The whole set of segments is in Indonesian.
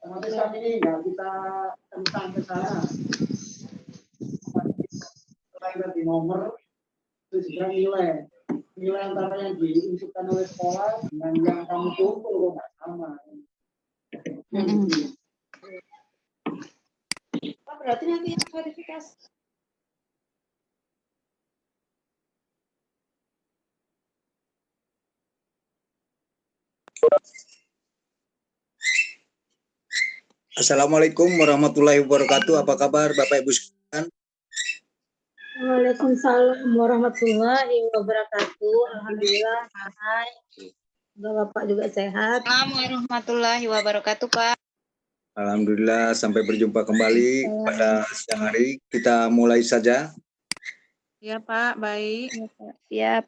Tapi saat ini nggak kita tentang ke sana. Kita di nomor itu juga nilai antara yang diinputkan oleh sekolah dan yang kamu kumpul nggak sama. Berarti nanti yang verifikasi. Assalamualaikum warahmatullahi wabarakatuh. Apa kabar Bapak Ibu sekalian? Waalaikumsalam warahmatullahi wabarakatuh. Alhamdulillah, hai. Bapak juga sehat. Assalamualaikum warahmatullahi wabarakatuh, Pak. Alhamdulillah, sampai berjumpa kembali pada siang hari. Kita mulai saja. Ya, Pak, baik. Ya, Pak. Siap.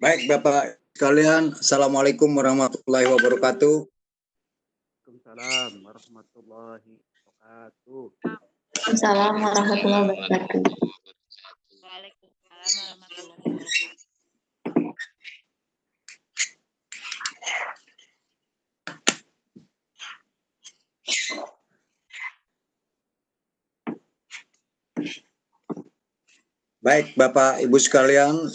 Baik Bapak sekalian, Assalamualaikum warahmatullahi wabarakatuh. Waalaikumsalam warahmatullahi wabarakatuh. Waalaikumsalam warahmatullahi wabarakatuh. Waalaikumsalam warahmatullahi wabarakatuh. Baik Bapak Ibu sekalian,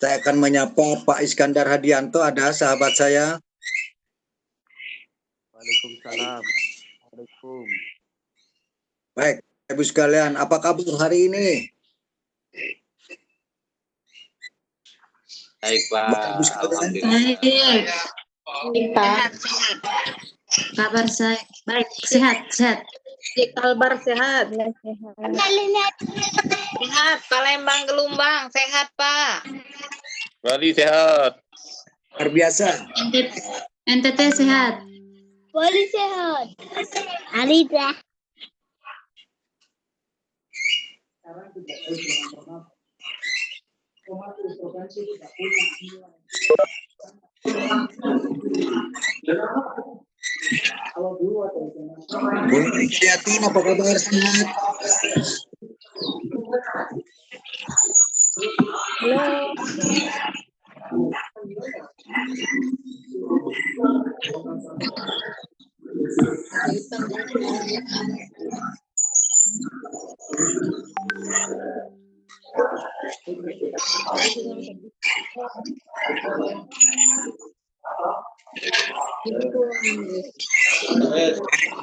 saya akan menyapa Pak Iskandar Hadianto, ada sahabat saya. Waalaikumsalam. Waalaikumsalam. Baik Ibu sekalian, apa kabar hari ini? Baik Pak, alhamdulillah. Baik. Pak. Kabar saya baik, sehat. Kalbar sehat. Sehat, Palembang Gelombang sehat, Pak. Bali sehat. Luar biasa. NTT sehat. Bali sehat. Alida. Sekarang tidak ada provinsi tidak punya nilai. Kalau dulu ada Bu Kriatin, apa kabar? Sehat? Halo.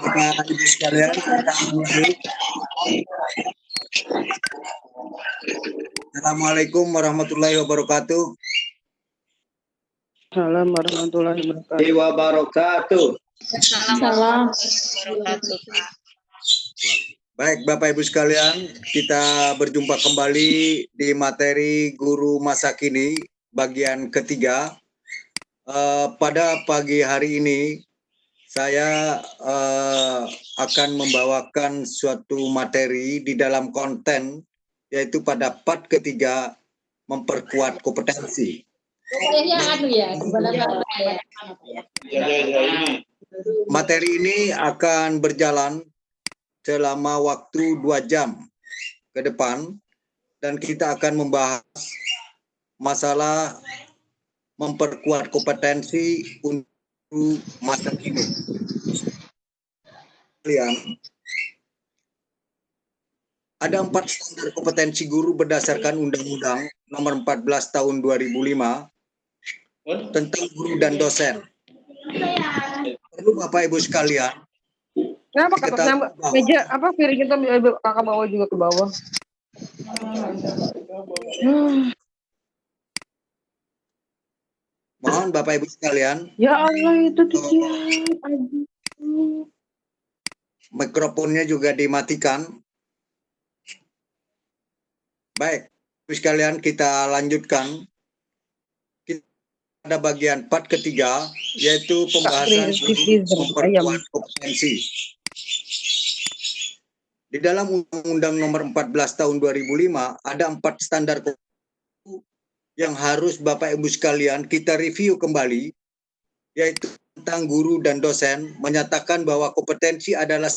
Bapak Ibu sekalian, kita mulai. Assalamualaikum warahmatullahi wabarakatuh. Assalamualaikum warahmatullahi wabarakatuh. Assalamualaikum warahmatullahi wabarakatuh, Pak. Baik Bapak Ibu sekalian, kita berjumpa kembali di materi Guru Masa Kini bagian ketiga. Pada pagi hari ini saya akan membawakan suatu materi di dalam konten, yaitu pada part ketiga, memperkuat kompetensi. Materi ini akan berjalan selama waktu 2 jam ke depan, dan kita akan membahas masalah memperkuat kompetensi untuk masa kini. Ada 4 standar kompetensi guru berdasarkan Undang-Undang Nomor 14 Tahun 2005 tentang guru dan dosen. Perlu Bapak Ibu sekalian. Kenapa katanya meja apa piring kita kakak bawa juga ke bawah? Mohon Bapak Ibu sekalian, Ya Allah, itu tuh dia. Aduh. mikrofonnya juga dimatikan. Baik, Ibu sekalian kita lanjutkan. Kita ada bagian part ketiga, yaitu pembahasan memperkuat kompetensi. Di dalam Undang-Undang Nomor 14 Tahun 2005 ada 4 standar yang harus Bapak Ibu sekalian kita review kembali, yaitu tentang guru dan dosen, menyatakan bahwa kompetensi adalah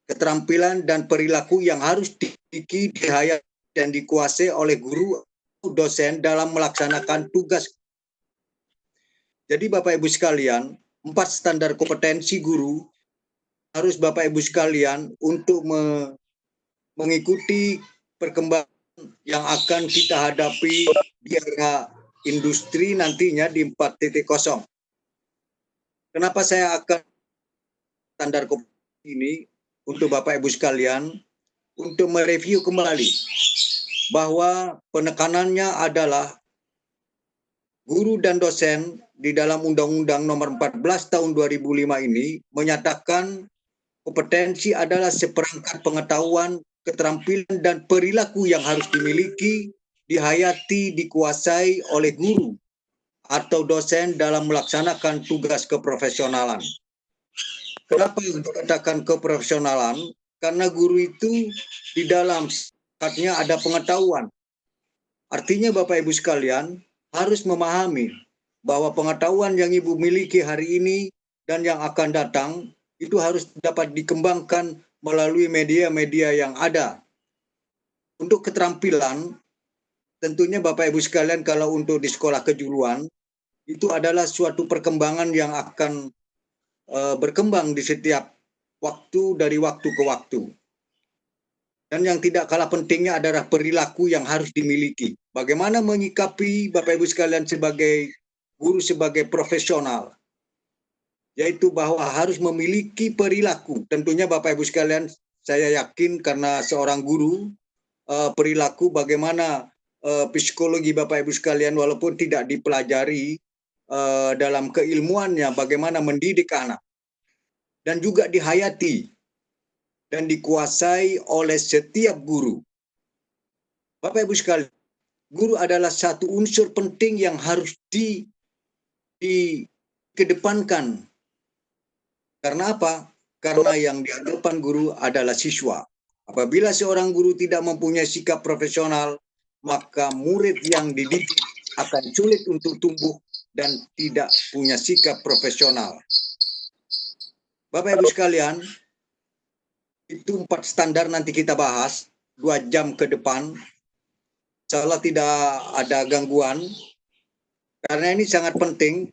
keterampilan dan perilaku yang harus dimiliki, dihayati, dan dikuasai oleh guru atau dosen dalam melaksanakan tugas. Jadi Bapak Ibu sekalian, 4 standar kompetensi guru harus Bapak Ibu sekalian untuk mengikuti perkembangan yang akan kita hadapi di era industri nantinya di 4.0. Kenapa saya akan standar kompetensi ini untuk Bapak Ibu sekalian untuk mereview kembali bahwa penekanannya adalah guru dan dosen di dalam Undang-Undang Nomor 14 Tahun 2005 ini menyatakan kompetensi adalah seperangkat pengetahuan, keterampilan, dan perilaku yang harus dimiliki, dihayati, dikuasai oleh guru atau dosen dalam melaksanakan tugas keprofesionalan. Kenapa dikatakan keprofesionalan? Karena guru itu di dalam sikapnya ada pengetahuan. Artinya Bapak Ibu sekalian harus memahami bahwa pengetahuan yang Ibu miliki hari ini dan yang akan datang itu harus dapat dikembangkan melalui media-media yang ada. Untuk keterampilan, tentunya Bapak Ibu sekalian kalau untuk di sekolah kejuruan, itu adalah suatu perkembangan yang akan berkembang di setiap waktu dari waktu ke waktu. Dan yang tidak kalah pentingnya adalah perilaku yang harus dimiliki. Bagaimana menyikapi Bapak Ibu sekalian sebagai guru, sebagai profesional. Yaitu bahwa harus memiliki perilaku. Tentunya Bapak Ibu sekalian, saya yakin karena seorang guru, perilaku bagaimana psikologi Bapak Ibu sekalian walaupun tidak dipelajari dalam keilmuannya bagaimana mendidik anak. Dan juga dihayati dan dikuasai oleh setiap guru. Bapak Ibu sekalian, guru adalah satu unsur penting yang harus dikedepankan. Karena apa? Karena yang di hadapan guru adalah siswa. Apabila seorang guru tidak mempunyai sikap profesional, maka murid yang dididik akan sulit untuk tumbuh dan tidak punya sikap profesional. Bapak Ibu sekalian, itu 4 standar nanti kita bahas 2 jam ke depan. Insyaallah tidak ada gangguan. Karena ini sangat penting,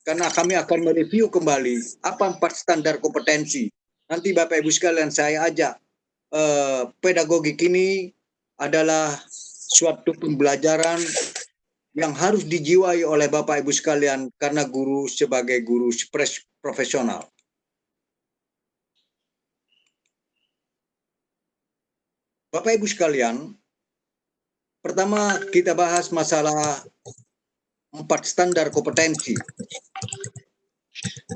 karena kami akan mereview kembali apa 4 standar kompetensi. Nanti Bapak Ibu sekalian saya ajak, pedagogik ini adalah suatu pembelajaran yang harus dijiwai oleh Bapak Ibu sekalian karena guru sebagai guru profesional. Bapak Ibu sekalian, pertama kita bahas masalah 4 standar kompetensi,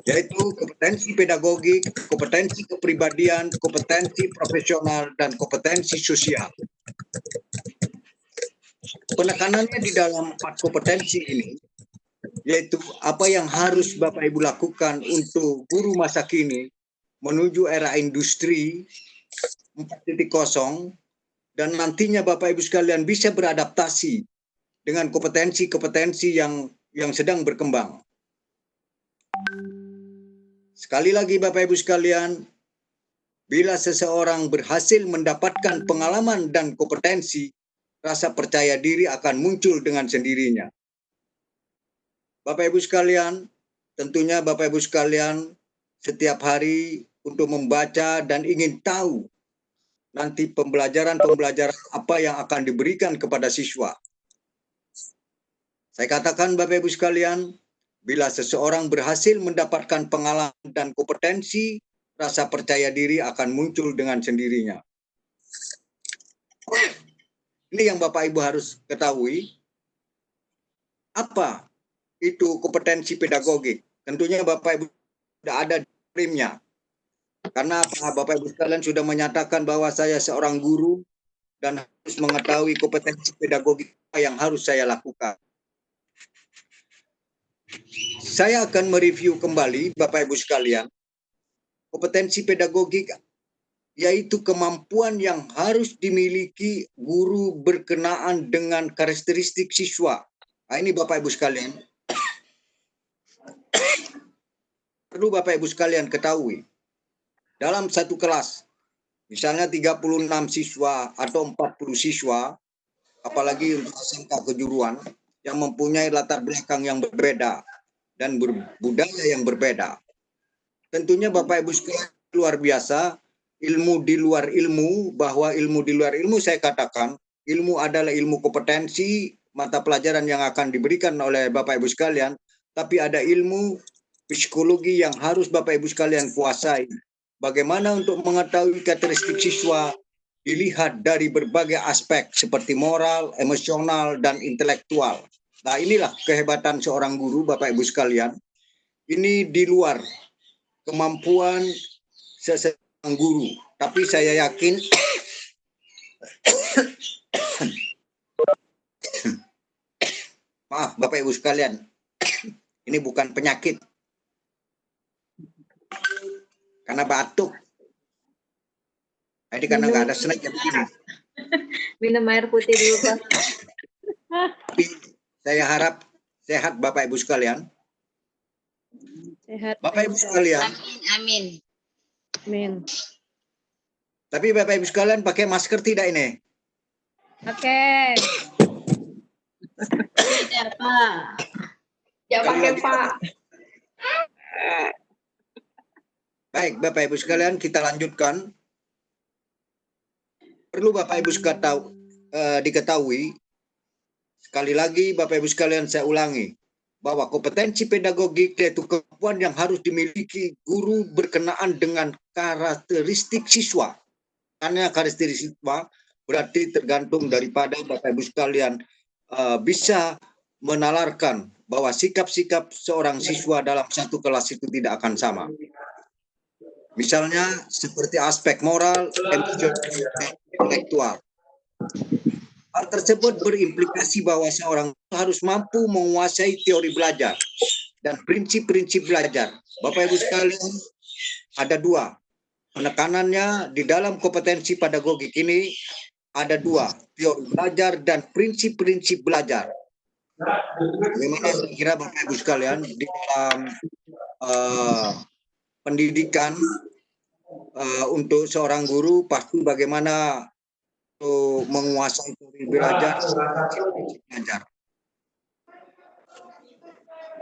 yaitu kompetensi pedagogik, kompetensi kepribadian, kompetensi profesional, dan kompetensi sosial. Penekanannya di dalam 4 kompetensi ini, yaitu apa yang harus Bapak Ibu lakukan untuk guru masa kini menuju era industri 4.0, dan nantinya Bapak Ibu sekalian bisa beradaptasi dengan kompetensi-kompetensi yang sedang berkembang. Sekali lagi Bapak Ibu sekalian, bila seseorang berhasil mendapatkan pengalaman dan kompetensi, rasa percaya diri akan muncul dengan sendirinya. Bapak Ibu sekalian, tentunya Bapak Ibu sekalian setiap hari untuk membaca dan ingin tahu nanti pembelajaran apa yang akan diberikan kepada siswa. Saya katakan Bapak Ibu sekalian, Bila seseorang berhasil mendapatkan pengalaman dan kompetensi, rasa percaya diri akan muncul dengan sendirinya. Ini yang Bapak Ibu harus ketahui. Apa itu kompetensi pedagogik? Tentunya Bapak Ibu sudah ada primnya. Karena apa? Bapak Ibu sekalian sudah menyatakan bahwa saya seorang guru dan harus mengetahui kompetensi pedagogik yang harus saya lakukan. Saya akan mereview kembali Bapak Ibu sekalian. Kompetensi pedagogik yaitu kemampuan yang harus dimiliki guru berkenaan dengan karakteristik siswa. Nah, ini Bapak Ibu sekalian. Perlu Bapak Ibu sekalian ketahui. Dalam satu kelas, misalnya 36 siswa atau 40 siswa, apalagi untuk SMK kejuruan, yang mempunyai latar belakang yang berbeda dan budaya yang berbeda. Tentunya Bapak Ibu sekalian luar biasa, ilmu di luar ilmu, bahwa ilmu di luar ilmu saya katakan, ilmu adalah ilmu kompetensi, mata pelajaran yang akan diberikan oleh Bapak Ibu sekalian, tapi ada ilmu psikologi yang harus Bapak Ibu sekalian kuasai. Bagaimana untuk mengetahui karakteristik siswa dilihat dari berbagai aspek seperti moral, emosional, dan intelektual. Nah, inilah kehebatan seorang guru, Bapak Ibu sekalian. Ini di luar kemampuan seseorang guru, tapi saya yakin maaf Bapak Ibu sekalian, ini bukan penyakit karena batuk. Jadi karena nggak ada snack yang begini. Minum air putih dulu, Pak. Tapi saya harap sehat Bapak Ibu sekalian. Sehat. Bapak Ibu sekalian. Amin. Amin. Tapi Bapak Ibu sekalian pakai masker tidak ini? Oke. Tidak, Pak. Ya pakai Pak. Baik Bapak Ibu sekalian, kita lanjutkan. Perlu Bapak Ibu diketahui, sekali lagi Bapak Ibu sekalian saya ulangi, bahwa kompetensi pedagogik yaitu kemampuan yang harus dimiliki guru berkenaan dengan karakteristik siswa. Karena karakteristik siswa berarti tergantung daripada Bapak Ibu sekalian bisa menalarkan bahwa sikap-sikap seorang siswa dalam satu kelas itu tidak akan sama. Misalnya seperti aspek moral, emosional, dan intelektual. Hal tersebut berimplikasi bahwa seorang harus mampu menguasai teori belajar dan prinsip-prinsip belajar. Bapak Ibu sekalian, ada dua. Penekanannya di dalam kompetensi pedagogik ini ada dua, teori belajar dan prinsip-prinsip belajar. Bagaimana kira Bapak Ibu sekalian di dalam pendidikan untuk seorang guru pasti bagaimana untuk menguasai teori belajar, prinsip belajar.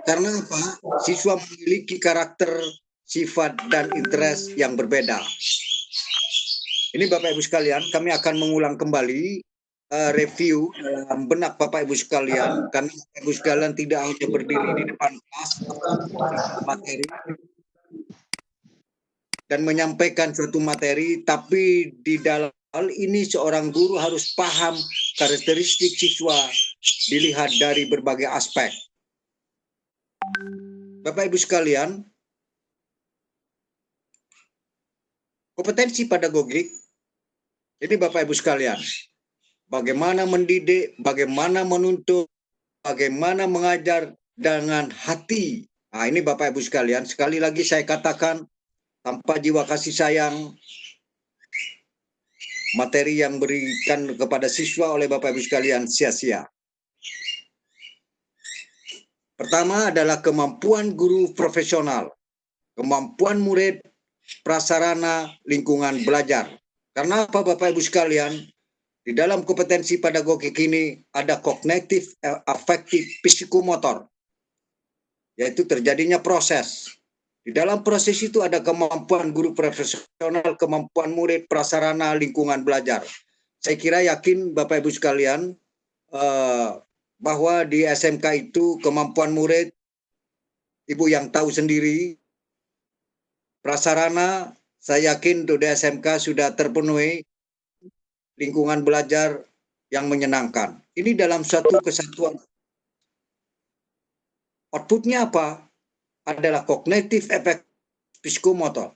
Karena apa? Siswa memiliki karakter, sifat, dan interest yang berbeda. Ini Bapak Ibu sekalian, kami akan mengulang kembali review dalam benak Bapak Ibu sekalian, karena Bapak Ibu sekalian tidak hanya berdiri di depan kelas materi dan menyampaikan suatu materi, tapi di dalam hal ini seorang guru harus paham karakteristik siswa dilihat dari berbagai aspek. Bapak Ibu sekalian, kompetensi pedagogik ini Bapak Ibu sekalian, bagaimana mendidik, bagaimana menuntut, bagaimana mengajar dengan hati. Nah, ini Bapak Ibu sekalian, sekali lagi saya katakan, tanpa jiwa kasih sayang, materi yang berikan kepada siswa oleh Bapak Ibu sekalian sia-sia. Pertama adalah kemampuan guru profesional, kemampuan murid, prasarana, lingkungan belajar. Karena apa Bapak Ibu sekalian? Di dalam kompetensi pedagogik ini ada kognitif, afektif, psikomotor, yaitu terjadinya proses. Di dalam proses itu ada kemampuan guru profesional, kemampuan murid, prasarana, lingkungan belajar. Saya kira yakin Bapak Ibu sekalian bahwa di SMK itu kemampuan murid Ibu yang tahu sendiri, prasarana saya yakin untuk di SMK sudah terpenuhi, lingkungan belajar yang menyenangkan. Ini dalam suatu kesatuan. Outputnya apa? Adalah kognitif efek psikomotor.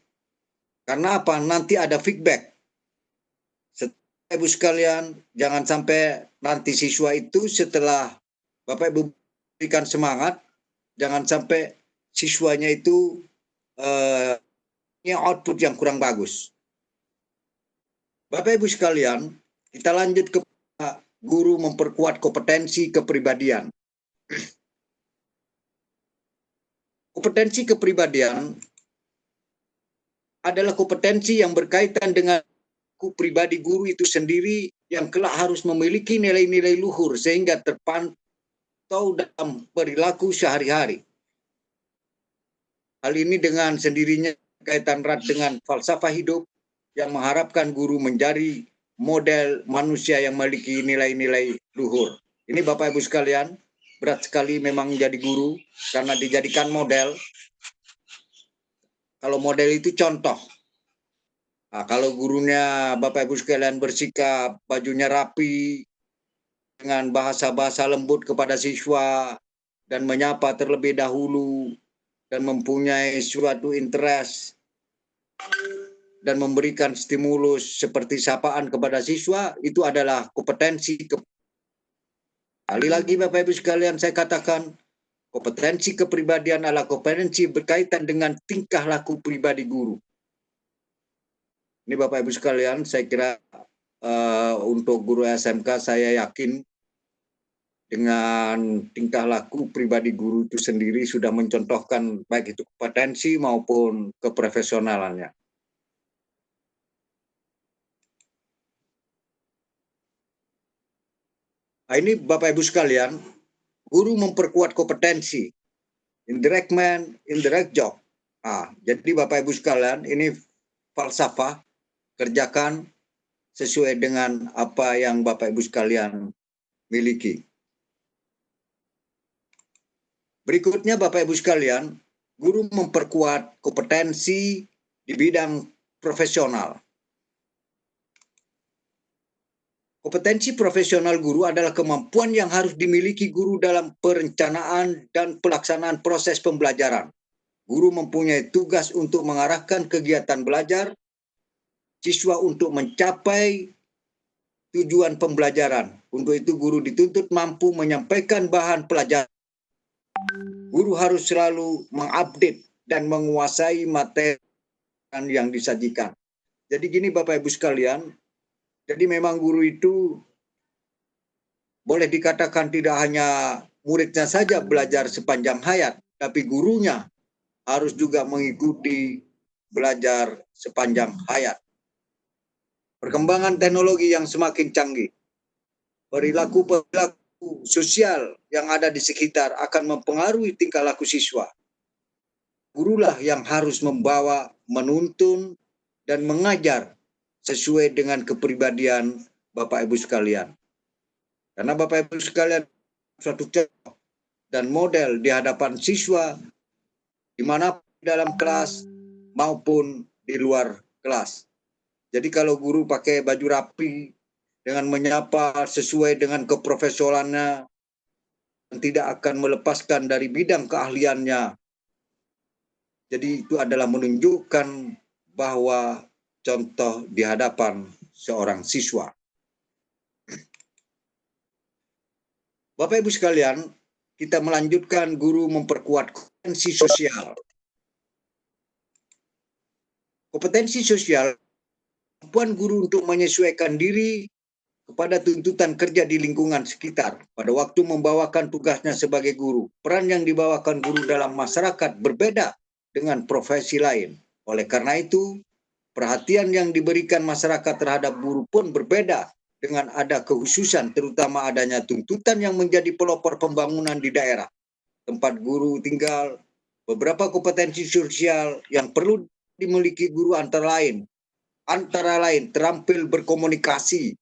Karena apa? Nanti ada feedback. Ibu sekalian, jangan sampai nanti siswa itu setelah Bapak Ibu berikan semangat, jangan sampai siswanya itu punya output yang kurang bagus. Bapak Ibu sekalian, kita lanjut ke guru memperkuat kompetensi kepribadian. Kompetensi kepribadian adalah kompetensi yang berkaitan dengan pribadi guru itu sendiri yang kelak harus memiliki nilai-nilai luhur sehingga terpantau dalam perilaku sehari-hari. Hal ini dengan sendirinya kaitan erat dengan falsafah hidup yang mengharapkan guru menjadi model manusia yang memiliki nilai-nilai luhur. Ini Bapak Ibu sekalian, berat sekali memang menjadi guru karena dijadikan model. Kalau model itu contoh. Nah, kalau gurunya Bapak Ibu sekalian bersikap bajunya rapi, dengan bahasa-bahasa lembut kepada siswa, dan menyapa terlebih dahulu, dan mempunyai suatu interest, dan memberikan stimulus seperti sapaan kepada siswa, itu adalah kompetensi. Kali lagi Bapak Ibu sekalian saya katakan, kompetensi kepribadian adalah kompetensi berkaitan dengan tingkah laku pribadi guru. Ini Bapak Ibu sekalian, saya kira untuk guru SMK saya yakin dengan tingkah laku pribadi guru itu sendiri sudah mencontohkan baik itu kompetensi maupun keprofesionalannya. Nah, ini Bapak Ibu sekalian, guru memperkuat kompetensi, indirect man, indirect job. Nah, jadi Bapak Ibu sekalian, ini falsafah, kerjakan sesuai dengan apa yang Bapak Ibu sekalian miliki. Berikutnya Bapak Ibu sekalian, guru memperkuat kompetensi di bidang profesional. Kompetensi profesional guru adalah kemampuan yang harus dimiliki guru dalam perencanaan dan pelaksanaan proses pembelajaran. Guru mempunyai tugas untuk mengarahkan kegiatan belajar siswa untuk mencapai tujuan pembelajaran. Untuk itu guru dituntut mampu menyampaikan bahan pelajaran. Guru harus selalu mengupdate dan menguasai materi yang disajikan. Jadi gini Bapak Ibu sekalian, jadi memang guru itu boleh dikatakan tidak hanya muridnya saja belajar sepanjang hayat, tapi gurunya harus juga mengikuti belajar sepanjang hayat. Perkembangan teknologi yang semakin canggih, perilaku-perilaku sosial yang ada di sekitar akan mempengaruhi tingkah laku siswa. Gurulah yang harus membawa, menuntun, dan mengajar sesuai dengan kepribadian Bapak Ibu sekalian. Karena Bapak Ibu sekalian suatu contoh dan model di hadapan siswa dimanapun dalam kelas maupun di luar kelas. Jadi kalau guru pakai baju rapi dengan menyapa sesuai dengan keprofesionalannya dan tidak akan melepaskan dari bidang keahliannya. Jadi itu adalah menunjukkan bahwa contoh di hadapan seorang siswa. Bapak Ibu sekalian, kita melanjutkan guru memperkuat kompetensi sosial. Kompetensi sosial, kemampuan guru untuk menyesuaikan diri kepada tuntutan kerja di lingkungan sekitar pada waktu membawakan tugasnya sebagai guru. Peran yang dibawakan guru dalam masyarakat berbeda dengan profesi lain. Oleh karena itu, perhatian yang diberikan masyarakat terhadap guru pun berbeda dengan ada kekhususan, terutama adanya tuntutan yang menjadi pelopor pembangunan di daerah tempat guru tinggal. Beberapa kompetensi sosial yang perlu dimiliki guru antara lain terampil berkomunikasi.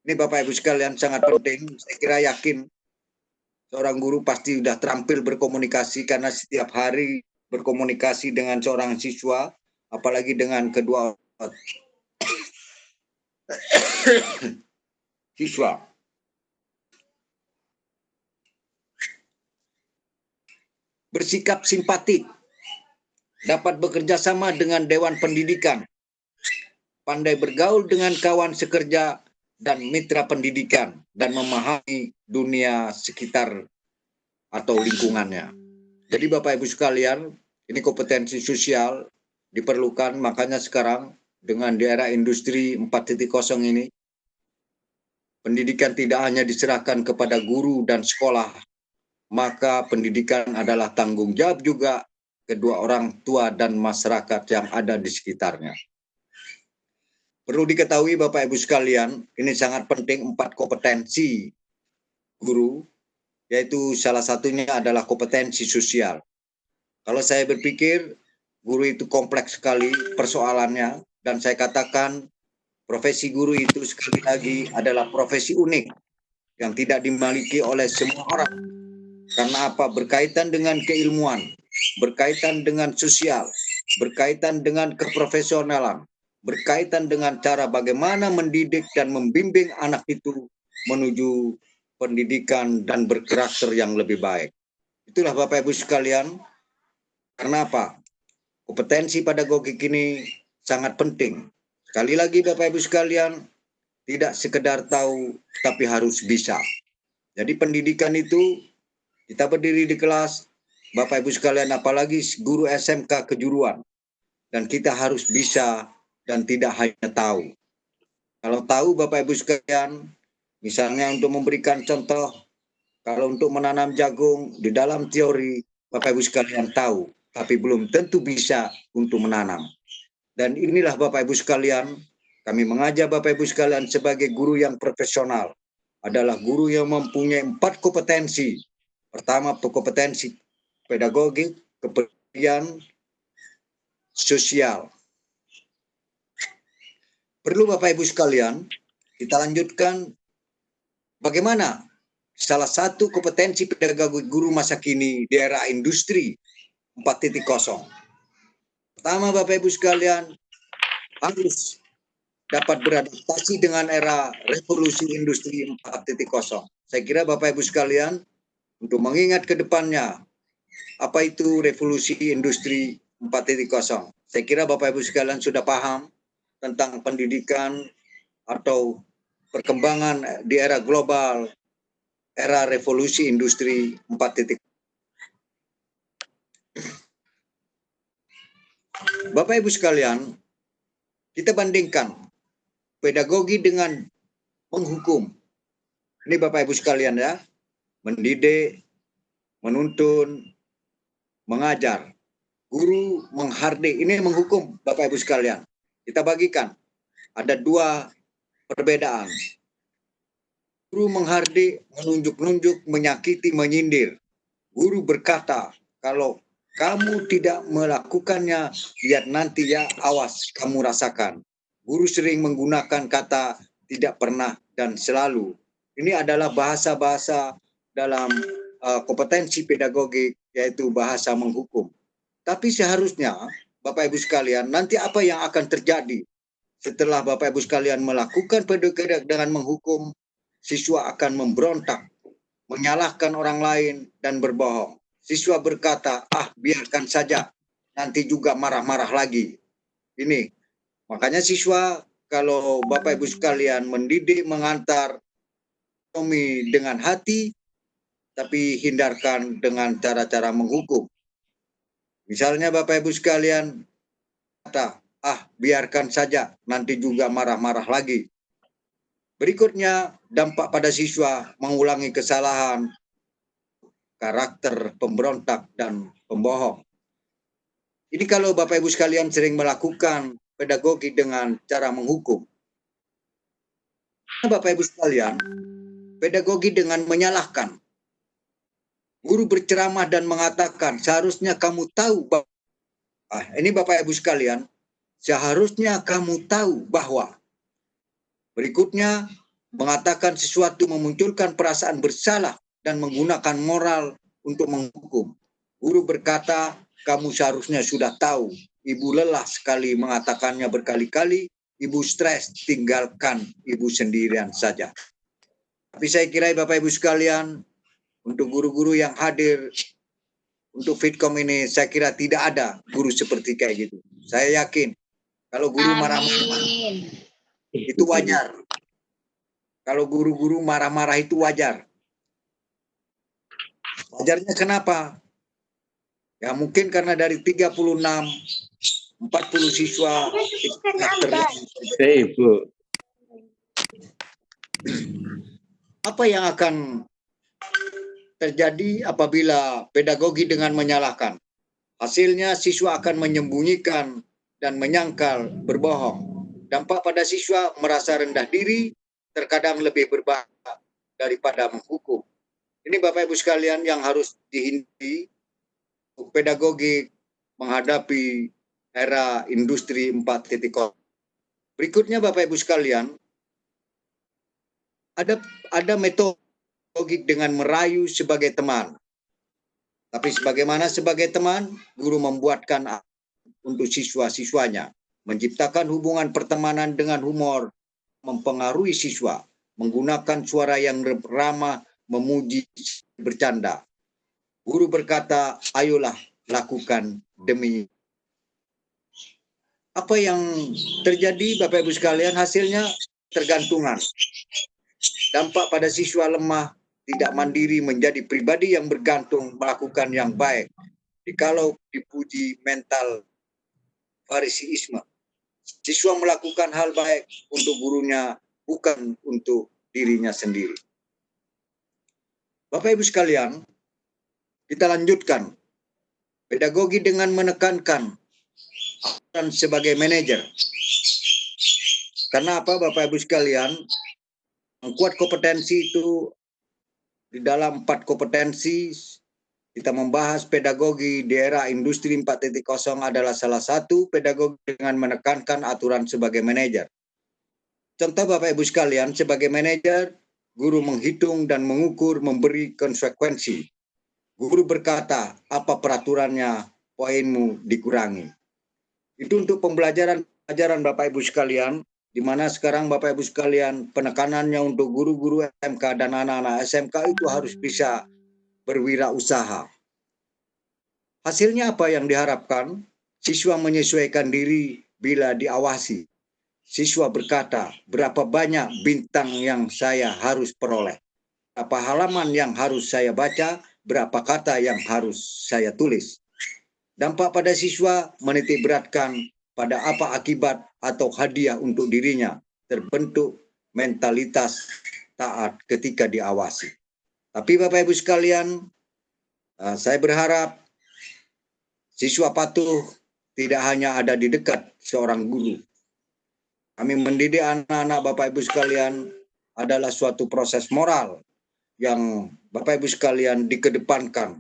Ini Bapak Ibu sekalian sangat penting, saya kira yakin Seorang guru pasti sudah terampil berkomunikasi karena setiap hari berkomunikasi dengan seorang siswa, apalagi dengan kedua siswa. Bersikap simpatik, dapat bekerja sama dengan Dewan Pendidikan, pandai bergaul dengan kawan sekerja dan mitra pendidikan, dan memahami dunia sekitar atau lingkungannya. Jadi Bapak Ibu sekalian, ini kompetensi sosial diperlukan, makanya sekarang dengan di era industri 4.0 ini, pendidikan tidak hanya diserahkan kepada guru dan sekolah, maka pendidikan adalah tanggung jawab juga kedua orang tua dan masyarakat yang ada di sekitarnya. Perlu diketahui Bapak Ibu sekalian, ini sangat penting 4 kompetensi guru, yaitu salah satunya adalah kompetensi sosial. Kalau saya berpikir guru itu kompleks sekali persoalannya, dan saya katakan profesi guru itu sekali lagi adalah profesi unik yang tidak dimiliki oleh semua orang. Karena apa? Berkaitan dengan keilmuan, berkaitan dengan sosial, berkaitan dengan keprofesionalan, berkaitan dengan cara bagaimana mendidik dan membimbing anak itu menuju pendidikan dan berkarakter yang lebih baik. Itulah Bapak Ibu sekalian. Karena apa? Kompetensi pedagogik ini sangat penting. Sekali lagi Bapak Ibu sekalian, tidak sekedar tahu, tapi harus bisa. Jadi pendidikan itu, kita berdiri di kelas, Bapak Ibu sekalian, apalagi guru SMK kejuruan, dan kita harus bisa dan tidak hanya tahu. Kalau tahu Bapak Ibu sekalian, misalnya untuk memberikan contoh, kalau untuk menanam jagung di dalam teori, Bapak Ibu sekalian tahu, tapi belum tentu bisa untuk menanam. Dan inilah Bapak Ibu sekalian, kami mengajak Bapak Ibu sekalian sebagai guru yang profesional, adalah guru yang mempunyai 4 kompetensi. Pertama, kompetensi pedagogik, kepedulian sosial. Perlu Bapak Ibu sekalian, kita lanjutkan bagaimana salah satu kompetensi pedagogik guru masa kini di era industri 4.0. Pertama Bapak Ibu sekalian, harus dapat beradaptasi dengan era revolusi industri 4.0. Saya kira Bapak Ibu sekalian, untuk mengingat ke depannya, apa itu revolusi industri 4.0. Saya kira Bapak Ibu sekalian sudah paham tentang pendidikan atau perkembangan di era global, era revolusi industri 4.0. Bapak Ibu sekalian, kita bandingkan pedagogi dengan menghukum. Ini Bapak Ibu sekalian ya, mendidik, menuntun, mengajar. Guru menghardik, ini menghukum Bapak Ibu sekalian. Kita bagikan, ada 2 perbedaan. Guru menghardik, menunjuk-nunjuk, menyakiti, menyindir. Guru berkata, kalau kamu tidak melakukannya, lihat nanti ya, awas kamu rasakan. Guru sering menggunakan kata tidak pernah dan selalu. Ini adalah bahasa-bahasa dalam kompetensi pedagogik, yaitu bahasa menghukum. Tapi seharusnya Bapak Ibu sekalian, nanti apa yang akan terjadi setelah Bapak Ibu sekalian melakukan pedagogik dengan menghukum? Siswa akan memberontak, menyalahkan orang lain, dan berbohong. Siswa berkata, biarkan saja, nanti juga marah-marah lagi. Ini, makanya siswa, kalau Bapak Ibu sekalian mendidik, mengantar dengan hati, tapi hindarkan dengan cara-cara menghukum. Misalnya Bapak Ibu sekalian kata, biarkan saja, nanti juga marah-marah lagi. Berikutnya, dampak pada siswa mengulangi kesalahan, karakter pemberontak dan pembohong. Ini kalau Bapak Ibu sekalian sering melakukan pedagogi dengan cara menghukum. Bapak Ibu sekalian, pedagogi dengan menyalahkan. Guru berceramah dan mengatakan, seharusnya kamu tahu bahwa, ini Bapak Ibu sekalian, seharusnya kamu tahu bahwa. Berikutnya, mengatakan sesuatu memunculkan perasaan bersalah dan menggunakan moral untuk menghukum. Guru berkata, kamu seharusnya sudah tahu. Ibu lelah sekali mengatakannya berkali-kali. Ibu stres, tinggalkan ibu sendirian saja. Tapi saya kira Bapak Ibu sekalian, untuk guru-guru yang hadir untuk Fitkom ini, saya kira tidak ada guru seperti kayak gitu. Saya yakin kalau guru marah-marah itu wajar. Kalau guru-guru marah-marah itu wajar. Wajarnya kenapa? Ya mungkin karena dari 36, 40 siswa Ibu. apa yang akan terjadi apabila pedagogi dengan menyalahkan? Hasilnya siswa akan menyembunyikan dan menyangkal, berbohong. Dampak pada siswa merasa rendah diri, terkadang lebih berbahaya daripada menghukum. Ini Bapak Ibu sekalian yang harus dihindari pedagogi menghadapi era industri 4.0. Berikutnya Bapak Ibu sekalian, ada metode dengan merayu sebagai teman. Tapi sebagaimana sebagai teman, guru membuatkan untuk siswa-siswanya, menciptakan hubungan pertemanan dengan humor, mempengaruhi siswa, menggunakan suara yang ramah, memuji, bercanda. Guru berkata, ayolah lakukan demi. Apa yang terjadi Bapak Ibu sekalian, hasilnya tergantungan. Dampak pada siswa lemah, tidak mandiri, menjadi pribadi yang bergantung, melakukan yang baik. Jikalau dipuji mental farisiisme, siswa melakukan hal baik untuk gurunya, bukan untuk dirinya sendiri. Bapak Ibu sekalian, kita lanjutkan. Pedagogi dengan menekankan dan sebagai manajer. Karena apa Bapak Ibu sekalian? Mengkuat kompetensi itu di dalam 4 kompetensi, kita membahas pedagogi di era industri 4.0 adalah salah satu pedagogi dengan menekankan aturan sebagai manajer. Contoh Bapak Ibu sekalian, sebagai manajer, guru menghitung dan mengukur, memberi konsekuensi. Guru berkata, apa peraturannya, poinmu dikurangi. Itu untuk pembelajaran Bapak Ibu sekalian, di mana sekarang Bapak Ibu sekalian penekanannya untuk guru-guru SMK dan anak-anak SMK itu harus bisa berwirausaha. Hasilnya apa yang diharapkan? Siswa menyesuaikan diri bila diawasi. Siswa berkata, berapa banyak bintang yang saya harus peroleh? Berapa halaman yang harus saya baca? Berapa kata yang harus saya tulis? Dampak pada siswa menitik beratkan pada apa akibat atau hadiah untuk dirinya, terbentuk mentalitas taat ketika diawasi. Tapi Bapak Ibu sekalian, saya berharap siswa patuh tidak hanya ada di dekat seorang guru. Kami mendidik anak-anak Bapak Ibu sekalian adalah suatu proses moral yang Bapak Ibu sekalian dikedepankan,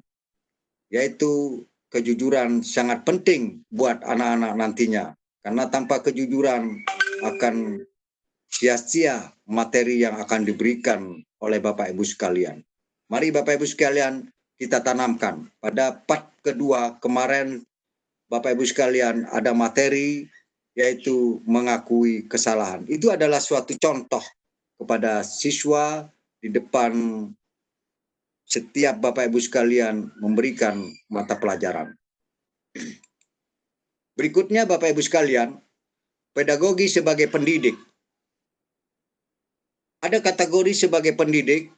yaitu kejujuran sangat penting buat anak-anak nantinya. Karena tanpa kejujuran akan sia-sia materi yang akan diberikan oleh Bapak Ibu sekalian. Mari Bapak Ibu sekalian kita tanamkan. Pada part kedua kemarin Bapak Ibu sekalian ada materi yaitu mengakui kesalahan. Itu adalah suatu contoh kepada siswa di depan setiap Bapak Ibu sekalian memberikan mata pelajaran. Berikutnya Bapak Ibu sekalian, pedagogi sebagai pendidik. Ada kategori sebagai pendidik,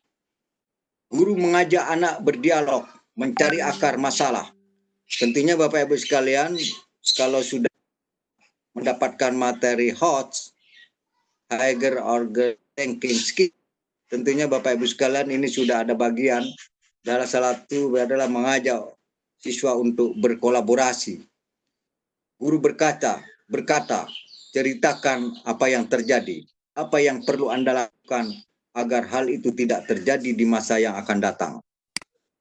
guru mengajak anak berdialog, mencari akar masalah. Tentunya Bapak Ibu sekalian, kalau sudah mendapatkan materi HOTS, Higher Order Thinking Skill, tentunya Bapak Ibu sekalian ini sudah ada bagian, salah satu adalah mengajak siswa untuk berkolaborasi. Guru berkata, ceritakan apa yang terjadi, apa yang perlu Anda lakukan agar hal itu tidak terjadi di masa yang akan datang.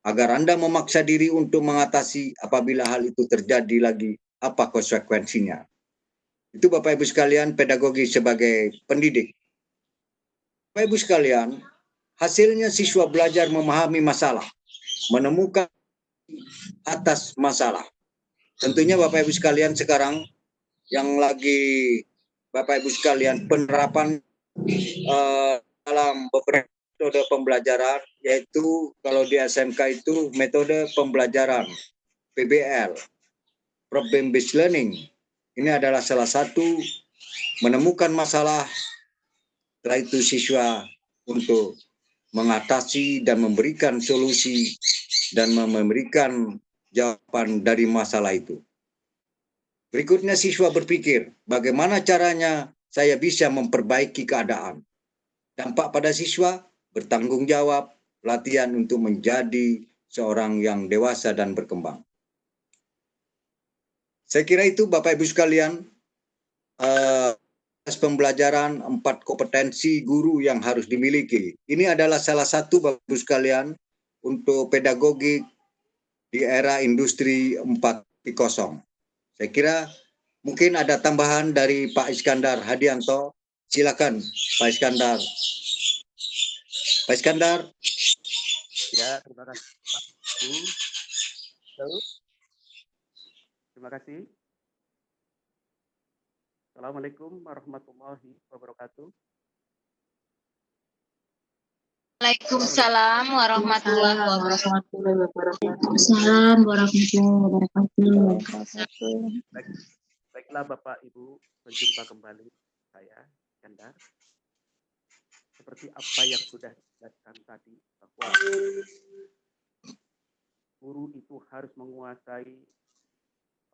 Agar Anda memaksa diri untuk mengatasi apabila hal itu terjadi lagi, apa konsekuensinya. Itu Bapak Ibu sekalian pedagogi sebagai pendidik. Bapak Ibu sekalian, Hasilnya siswa belajar memahami masalah, menemukan atas masalah. Tentunya Bapak Ibu sekalian sekarang yang lagi Bapak Ibu sekalian penerapan dalam beberapa metode pembelajaran, yaitu kalau di SMK itu metode pembelajaran PBL, Problem Based Learning. Ini adalah salah satu menemukan masalah, setelah itu siswa untuk mengatasi dan memberikan solusi dan memberikan jawaban dari masalah itu. Berikutnya siswa berpikir, bagaimana caranya saya bisa memperbaiki keadaan. Dampak pada siswa, bertanggung jawab, latihan untuk menjadi seorang yang dewasa dan berkembang. Saya kira itu Bapak Ibu sekalian, pembelajaran 4 kompetensi guru yang harus dimiliki. Ini adalah salah satu Bapak Ibu sekalian untuk pedagogik di era industri 4.0. Saya kira mungkin ada tambahan dari Pak Iskandar Hadianto. Silakan Pak Iskandar. Pak Iskandar. Ya, terima kasih Pak. Halo. Terima kasih. Assalamualaikum warahmatullahi wabarakatuh. Waalaikumsalam warahmatullahi wabarakatuh. Waalaikumsalam warahmatullahi wabarakatuh. Baiklah Bapak Ibu, berjumpa kembali saya, Iskandar. Seperti apa yang sudah dijelaskan tadi, bahwa guru itu harus menguasai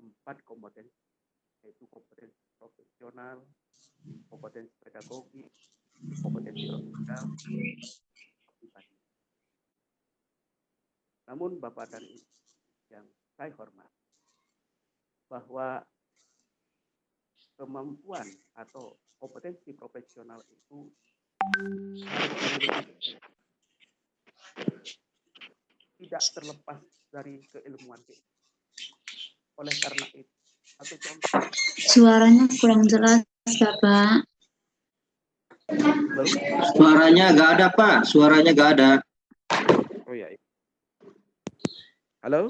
4 kompetensi, yaitu kompetensi profesional, kompetensi pedagogik, kompetensi sosial, pribadi. Namun Bapak dan Ibu yang saya hormati, bahwa kemampuan atau kompetensi profesional itu tidak terlepas dari keilmuan kita. Oleh karena itu, satu contoh. Suaranya kurang jelas, Bapak. Suaranya nggak ada, Pak. Suaranya nggak ada. Oh ya. Halo?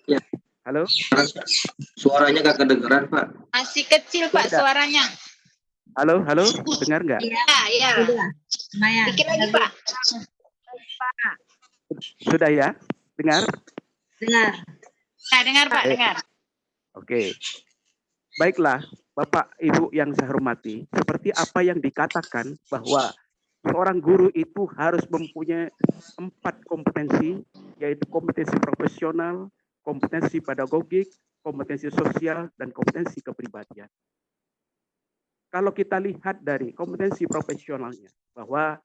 Ya. Halo? Suaranya nggak kedengeran, Pak. Masih kecil Pak suaranya. Halo, halo, dengar nggak? Ya. Lumayan. Dikit lagi Pak. Sudah ya? Dengar? Dengar. Nah, dengar Pak, dengar. Oke. Baiklah, Bapak Ibu yang saya hormati, seperti apa yang dikatakan bahwa seorang guru itu harus mempunyai 4 kompetensi, yaitu kompetensi profesional, kompetensi pedagogik, kompetensi sosial, dan kompetensi kepribadian. Kalau kita lihat dari kompetensi profesionalnya, bahwa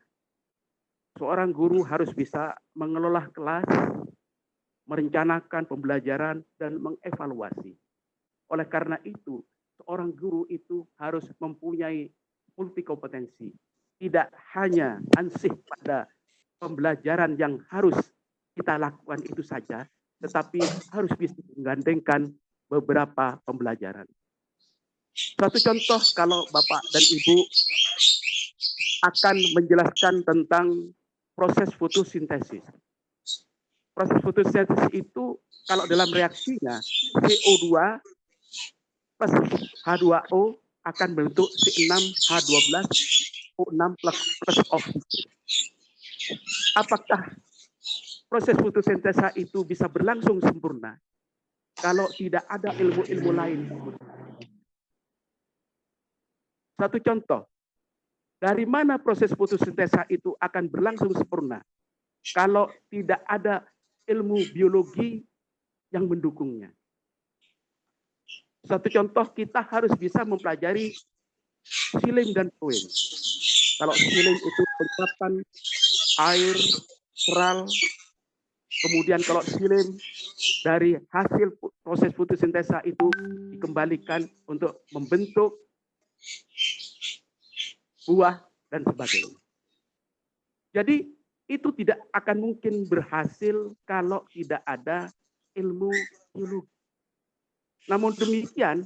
seorang guru harus bisa mengelola kelas, merencanakan pembelajaran, dan mengevaluasi. Oleh karena itu, seorang guru itu harus mempunyai multi kompetensi. Tidak hanya ansih pada pembelajaran yang harus kita lakukan itu saja, tetapi harus bisa menggandengkan beberapa pembelajaran. Suatu contoh kalau Bapak dan Ibu akan menjelaskan tentang proses fotosintesis. Proses fotosintesis itu kalau dalam reaksinya CO2 plus H2O akan bentuk C6H12O6 plus oksigen. Apakah proses fotosintesa itu bisa berlangsung sempurna kalau tidak ada ilmu-ilmu lain? Satu contoh, dari mana proses fotosintesa itu akan berlangsung sempurna kalau tidak ada ilmu biologi yang mendukungnya? Satu contoh, kita harus bisa mempelajari silim dan fluid. Kalau silim itu penguapan air, seral, kemudian kalau silim dari hasil proses fotosintesa itu dikembalikan untuk membentuk buah dan sebagainya. Jadi itu tidak akan mungkin berhasil kalau tidak ada ilmu biologi. Namun demikian,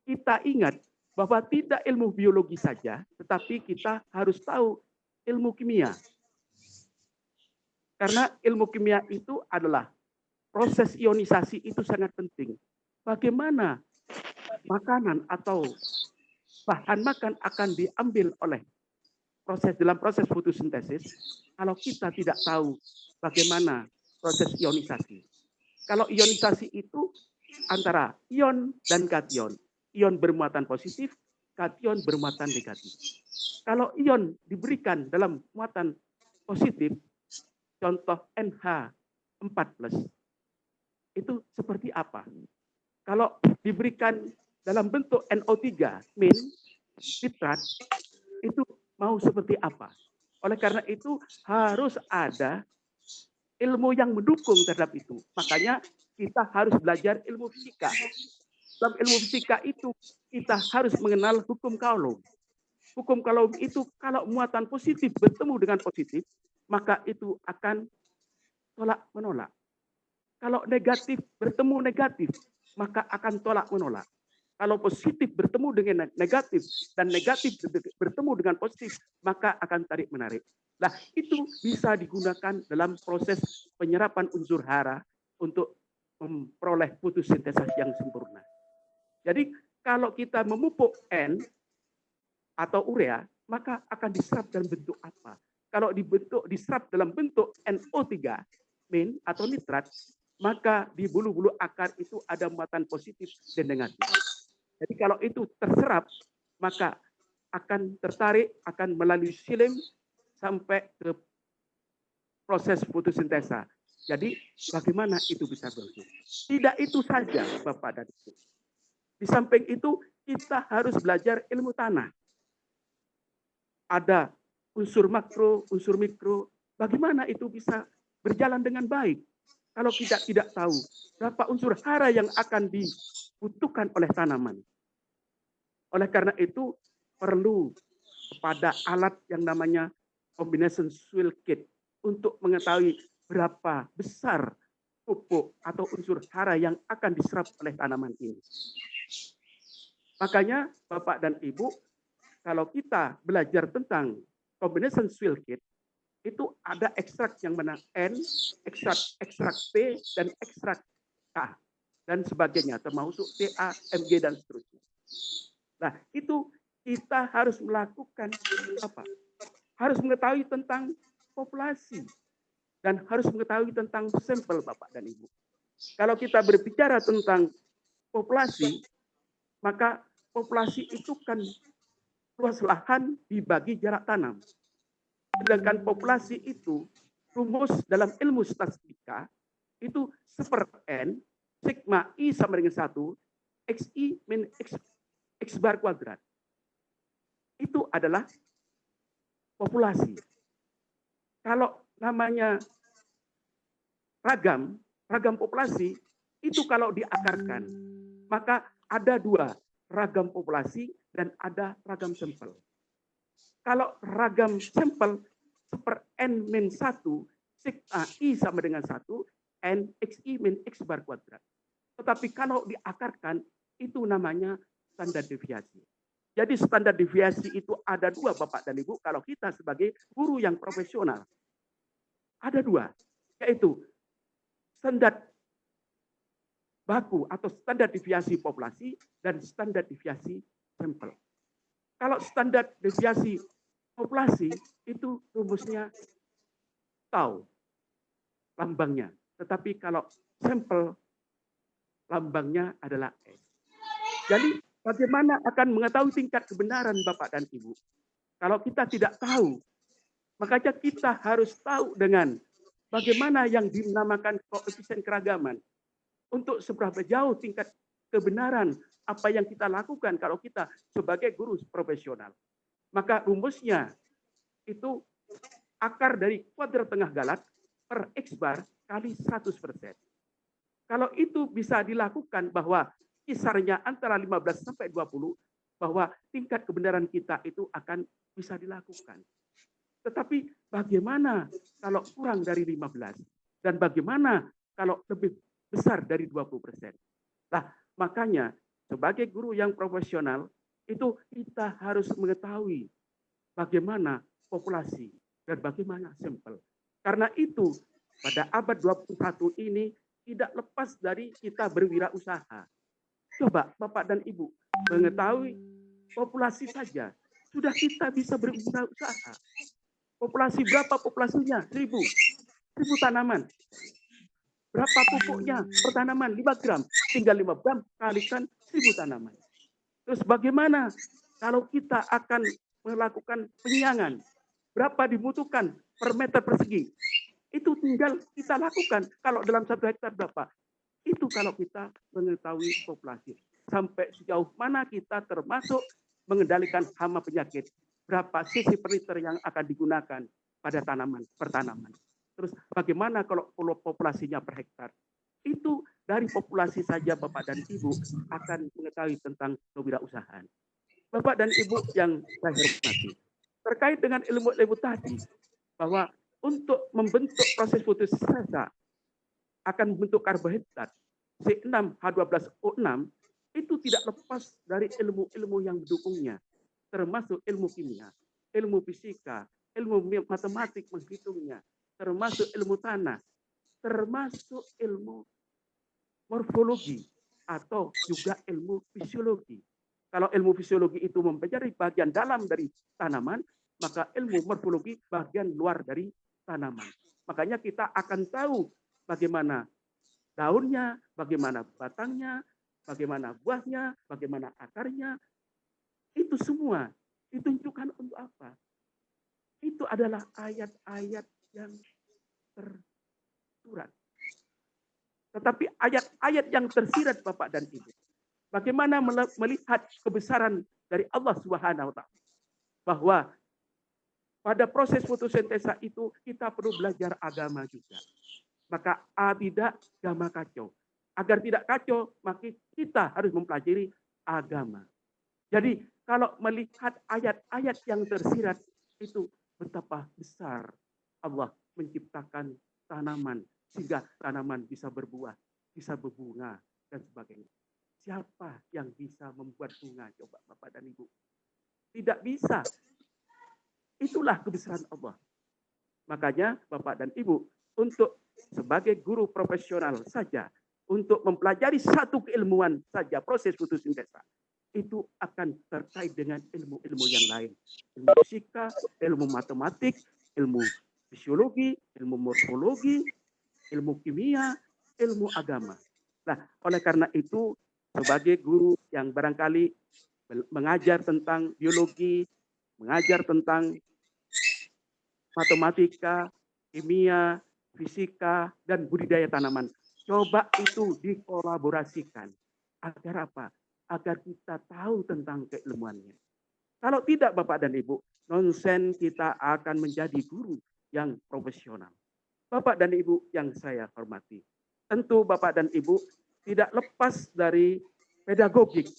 kita ingat bahwa tidak ilmu biologi saja, tetapi kita harus tahu ilmu kimia. Karena ilmu kimia itu adalah proses ionisasi itu sangat penting. Bagaimana makanan atau bahan makan akan diambil oleh dalam proses fotosintesis kalau kita tidak tahu bagaimana proses ionisasi. Kalau ionisasi itu antara ion dan kation. Ion bermuatan positif, kation bermuatan negatif. Kalau ion diberikan dalam muatan positif, contoh NH4+, itu seperti apa? Kalau diberikan dalam bentuk NO3 min nitrat, itu mau seperti apa? Oleh karena itu harus ada ilmu yang mendukung terhadap itu. Makanya kita harus belajar ilmu fisika. Dalam ilmu fisika itu kita harus mengenal hukum Coulomb. Hukum Coulomb itu kalau muatan positif bertemu dengan positif, maka itu akan tolak menolak. Kalau negatif bertemu negatif, maka akan tolak menolak. Kalau positif bertemu dengan negatif dan negatif bertemu dengan positif, maka akan tarik menarik. Nah, itu bisa digunakan dalam proses penyerapan unsur hara untuk memperoleh fotosintesa yang sempurna. Jadi kalau kita memupuk N atau urea, maka akan diserap dalam bentuk apa? Kalau diserap dalam bentuk NO3 min atau nitrat, maka di bulu-bulu akar itu ada muatan positif dan negatif. Jadi kalau itu terserap, maka akan tertarik, akan melalui xilem sampai ke proses fotosintesa. Jadi bagaimana itu bisa berlangsung? Tidak itu saja, Bapak dan Ibu. Di samping itu, kita harus belajar ilmu tanah. Ada unsur makro, unsur mikro, bagaimana itu bisa berjalan dengan baik. Kalau kita tidak tahu berapa unsur hara yang akan dibutuhkan oleh tanaman. Oleh karena itu, perlu pada alat yang namanya combination soil kit untuk mengetahui berapa besar pupuk atau unsur hara yang akan diserap oleh tanaman ini. Makanya Bapak dan Ibu, kalau kita belajar tentang combination soil kit, itu ada ekstrak yang mana N, ekstrak P, dan ekstrak K, dan sebagainya, termasuk TA, Mg, dan seterusnya. Nah, itu kita harus melakukan apa? Harus mengetahui tentang populasi dan harus mengetahui tentang sampel, Bapak dan Ibu. Kalau kita berbicara tentang populasi, maka populasi itu kan luas lahan dibagi jarak tanam. Sedangkan populasi itu rumus dalam ilmu statistika itu 1/n sigma I sama dengan 1 XI min X bar kuadrat. Itu adalah populasi. Kalau namanya ragam populasi, itu kalau diakarkan, maka ada dua, ragam populasi dan ada ragam sampel. Kalau ragam sampel 1/n-1, sigma I sama dengan 1, N XI min X bar kuadrat. Tetapi kalau diakarkan, itu namanya standar deviasi. Jadi standar deviasi itu ada dua, Bapak dan Ibu, kalau kita sebagai guru yang profesional. Ada dua, yaitu standar baku atau standar deviasi populasi dan standar deviasi sampel. Kalau standar deviasi populasi itu rumusnya tau lambangnya, tetapi kalau sampel lambangnya adalah S. Jadi bagaimana akan mengetahui tingkat kebenaran Bapak dan Ibu? Kalau kita tidak tahu, makanya kita harus tahu dengan bagaimana yang dinamakan koefisien keragaman. Untuk seberapa jauh tingkat kebenaran apa yang kita lakukan kalau kita sebagai guru profesional. Maka rumusnya itu akar dari kuadrat tengah galat per X bar kali 100%. Kalau itu bisa dilakukan bahwa kisarnya antara 15 sampai 20, bahwa tingkat kebenaran kita itu akan bisa dilakukan. Tetapi bagaimana kalau kurang dari 15? Dan bagaimana kalau lebih besar dari 20%? Nah, makanya sebagai guru yang profesional, itu kita harus mengetahui bagaimana populasi. Dan bagaimana? Simple. Karena itu, pada abad 21 ini tidak lepas dari kita berwirausaha. Coba Bapak dan Ibu mengetahui populasi saja. Sudah kita bisa berwirausaha. Populasi berapa populasinya? 1000 tanaman. Berapa pupuknya per tanaman? 5 gram. Tinggal 5 gram kalikan 1000 tanaman. Terus bagaimana kalau kita akan melakukan penyiangan? Berapa dibutuhkan per meter persegi? Itu tinggal kita lakukan. Kalau dalam 1 hektar berapa? Itu kalau kita mengetahui populasi. Sampai sejauh mana kita termasuk mengendalikan hama penyakit. Berapa cc per liter yang akan digunakan pada tanaman per tanaman. Terus bagaimana kalau populasinya per hektar? Itu dari populasi saja Bapak dan Ibu akan mengetahui tentang kewirausahaan. Bapak dan Ibu yang saya hormati, terkait dengan ilmu-ilmu tadi, bahwa untuk membentuk proses fotosintesa akan membentuk karbohidrat C6H12O6 itu tidak lepas dari ilmu-ilmu yang mendukungnya, termasuk ilmu kimia, ilmu fisika, ilmu matematik menghitungnya, termasuk ilmu tanah, termasuk ilmu morfologi atau juga ilmu fisiologi. Kalau ilmu fisiologi itu mempelajari bagian dalam dari tanaman, maka ilmu morfologi bagian luar dari tanaman. Makanya kita akan tahu bagaimana daunnya, bagaimana batangnya, bagaimana buahnya, bagaimana akarnya. Itu semua ditunjukkan untuk apa? Itu adalah ayat-ayat yang tersurat. Tetapi ayat-ayat yang tersirat Bapak dan Ibu. Bagaimana melihat kebesaran dari Allah Subhanahu wa taala. Bahwa pada proses fotosintesa itu kita perlu belajar agama juga. Maka tidak agama kacau. Agar tidak kacau, maka kita harus mempelajari agama. Jadi kalau melihat ayat-ayat yang tersirat itu betapa besar Allah menciptakan tanaman sehingga tanaman bisa berbuah, bisa berbunga dan sebagainya. Siapa yang bisa membuat bunga? Coba Bapak dan Ibu. Tidak bisa. Itulah kebesaran Allah. Makanya Bapak dan Ibu untuk sebagai guru profesional saja, untuk mempelajari satu keilmuan saja proses fotosintesa, itu akan terkait dengan ilmu-ilmu yang lain. Ilmu fisika, ilmu matematik, ilmu fisiologi, ilmu morfologi, ilmu kimia, ilmu agama. Nah, oleh karena itu, sebagai guru yang barangkali mengajar tentang biologi, mengajar tentang matematika, kimia, fisika, dan budidaya tanaman. Coba itu dikolaborasikan. Agar apa? Agar kita tahu tentang keilmuannya. Kalau tidak Bapak dan Ibu, nonsen kita akan menjadi guru yang profesional. Bapak dan Ibu yang saya hormati. Tentu Bapak dan Ibu tidak lepas dari pedagogik.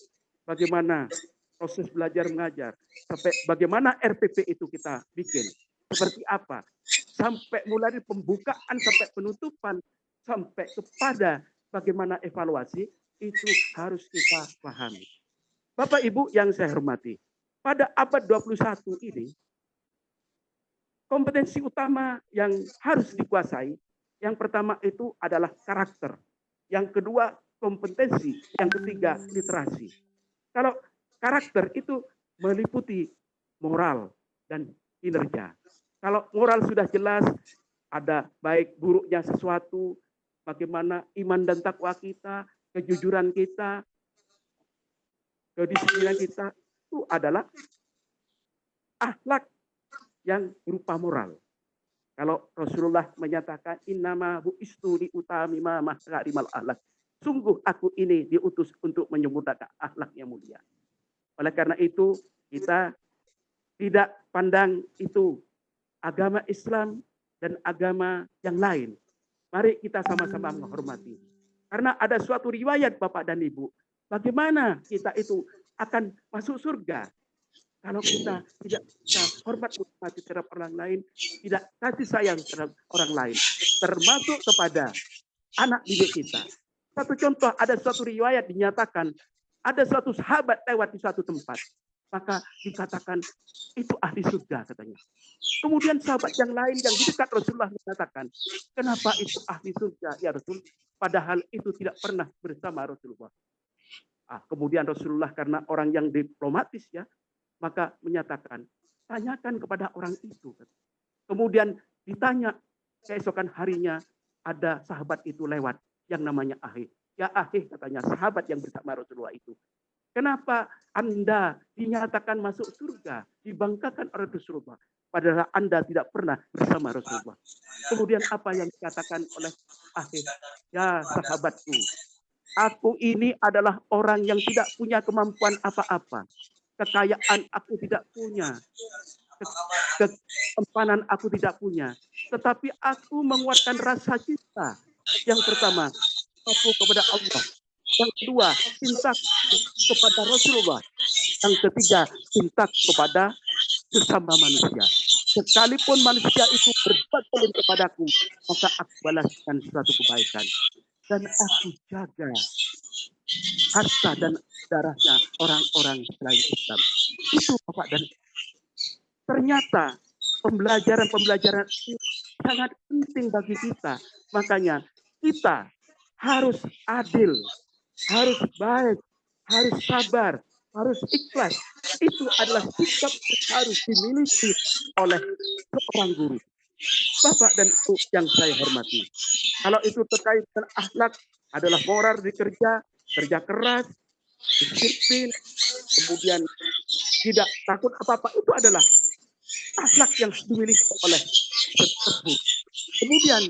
Bagaimana proses belajar mengajar. Sampai bagaimana RPP itu kita bikin. Seperti apa. Sampai mulai dari pembukaan sampai penutupan. Sampai kepada bagaimana evaluasi. Itu harus kita pahami. Bapak Ibu yang saya hormati. Pada abad 21 ini. Kompetensi utama yang harus dikuasai. Yang pertama itu adalah karakter. Yang kedua kompetensi. Yang ketiga literasi. Kalau karakter itu meliputi moral dan kinerja. Kalau moral sudah jelas, ada baik buruknya sesuatu, bagaimana iman dan takwa kita, kejujuran kita, kedisiplinan kita, itu adalah akhlak yang berupa moral. Kalau Rasulullah menyatakan innama bu'istu liutamima makarimal akhlak. Sungguh aku ini diutus untuk menyempurnakan akhlak yang mulia. Oleh karena itu kita tidak pandang itu agama Islam dan agama yang lain. Mari kita sama-sama menghormati. Karena ada suatu riwayat Bapak dan Ibu. Bagaimana kita itu akan masuk surga. Kalau kita tidak bisa hormat menghormati terhadap orang lain, tidak kasih sayang terhadap orang lain, termasuk kepada anak didik kita. Satu contoh, ada suatu riwayat dinyatakan, ada suatu sahabat lewat di suatu tempat. maka dikatakan itu ahli surga katanya. Kemudian sahabat yang lain yang di dekat Rasulullah mengatakan, kenapa itu ahli surga ya Rasul? Padahal itu tidak pernah bersama Rasulullah. Kemudian Rasulullah karena orang yang diplomatis ya, maka menyatakan, tanyakan kepada orang itu. Kemudian ditanya keesokan harinya ada sahabat itu lewat yang namanya Ahih. Ya Ahih katanya sahabat yang bersama Rasulullah itu. Kenapa Anda dinyatakan masuk surga, dibanggakan oleh Rasulullah, padahal Anda tidak pernah bersama Rasulullah. Kemudian apa yang dikatakan oleh Ahih? Ya sahabatku, aku ini adalah orang yang tidak punya kemampuan apa-apa. Kekayaan aku tidak punya. Kempanan aku tidak punya. Tetapi aku menguatkan rasa cinta. Yang pertama, aku kepada Allah. Yang kedua, cinta kepada Rasulullah. Yang ketiga, cinta kepada sesama manusia. Sekalipun manusia itu berbuat zalim kepadaku, maka aku balaskan suatu kebaikan. Dan aku jaga harta dan darahnya orang-orang selain Islam. Itu Bapak dan ternyata pembelajaran-pembelajaran ini sangat penting bagi kita. Makanya kita harus adil, harus baik, harus sabar, harus ikhlas. Itu adalah sikap yang harus dimiliki oleh seorang guru. Bapak dan Ibu yang saya hormati. Kalau itu terkait dengan akhlak, adalah moral di kerja keras, disiplin, kemudian tidak takut apa-apa, itu adalah akhlak yang dimiliki oleh tersebut. Kemudian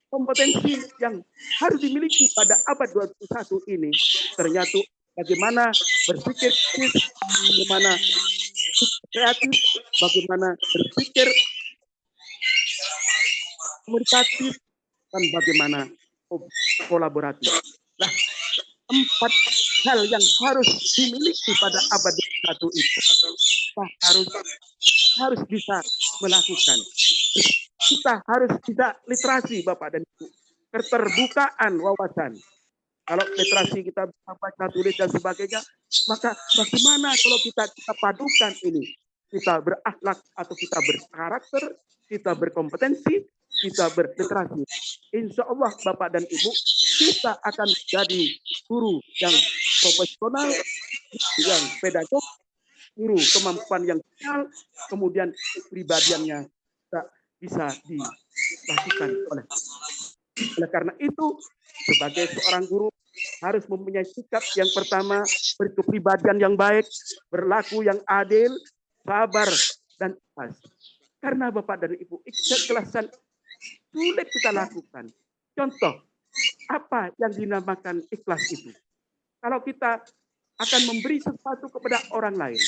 kompetensi yang harus dimiliki pada abad 21 ini ternyata bagaimana berpikir kritis, bagaimana kreatif, bagaimana berpikir komunikatif, dan bagaimana kolaboratif. Nah, 4 hal yang harus dimiliki pada abad 21 itu kita harus bisa melakukan. Kita harus tidak literasi Bapak dan Ibu, keterbukaan wawasan. Kalau literasi kita bisa baca, tulis dan sebagainya, maka bagaimana kalau kita padukan ini? Kita berakhlak atau kita berkarakter, kita berkompetensi, kita berliterasi. Insya Allah Bapak dan Ibu, kita akan jadi guru yang profesional, yang pedagog, guru kemampuan yang tinggal, kemudian kepribadiannya bisa dilakukan oleh karena itu sebagai seorang guru harus mempunyai sikap yang pertama, berkepribadian yang baik, berlaku yang adil, sabar dan ikhlas. Karena Bapak dan Ibu, keikhlasan sulit kita lakukan. Contoh, apa yang dinamakan ikhlas itu? Kalau kita akan memberi sesuatu kepada orang lain,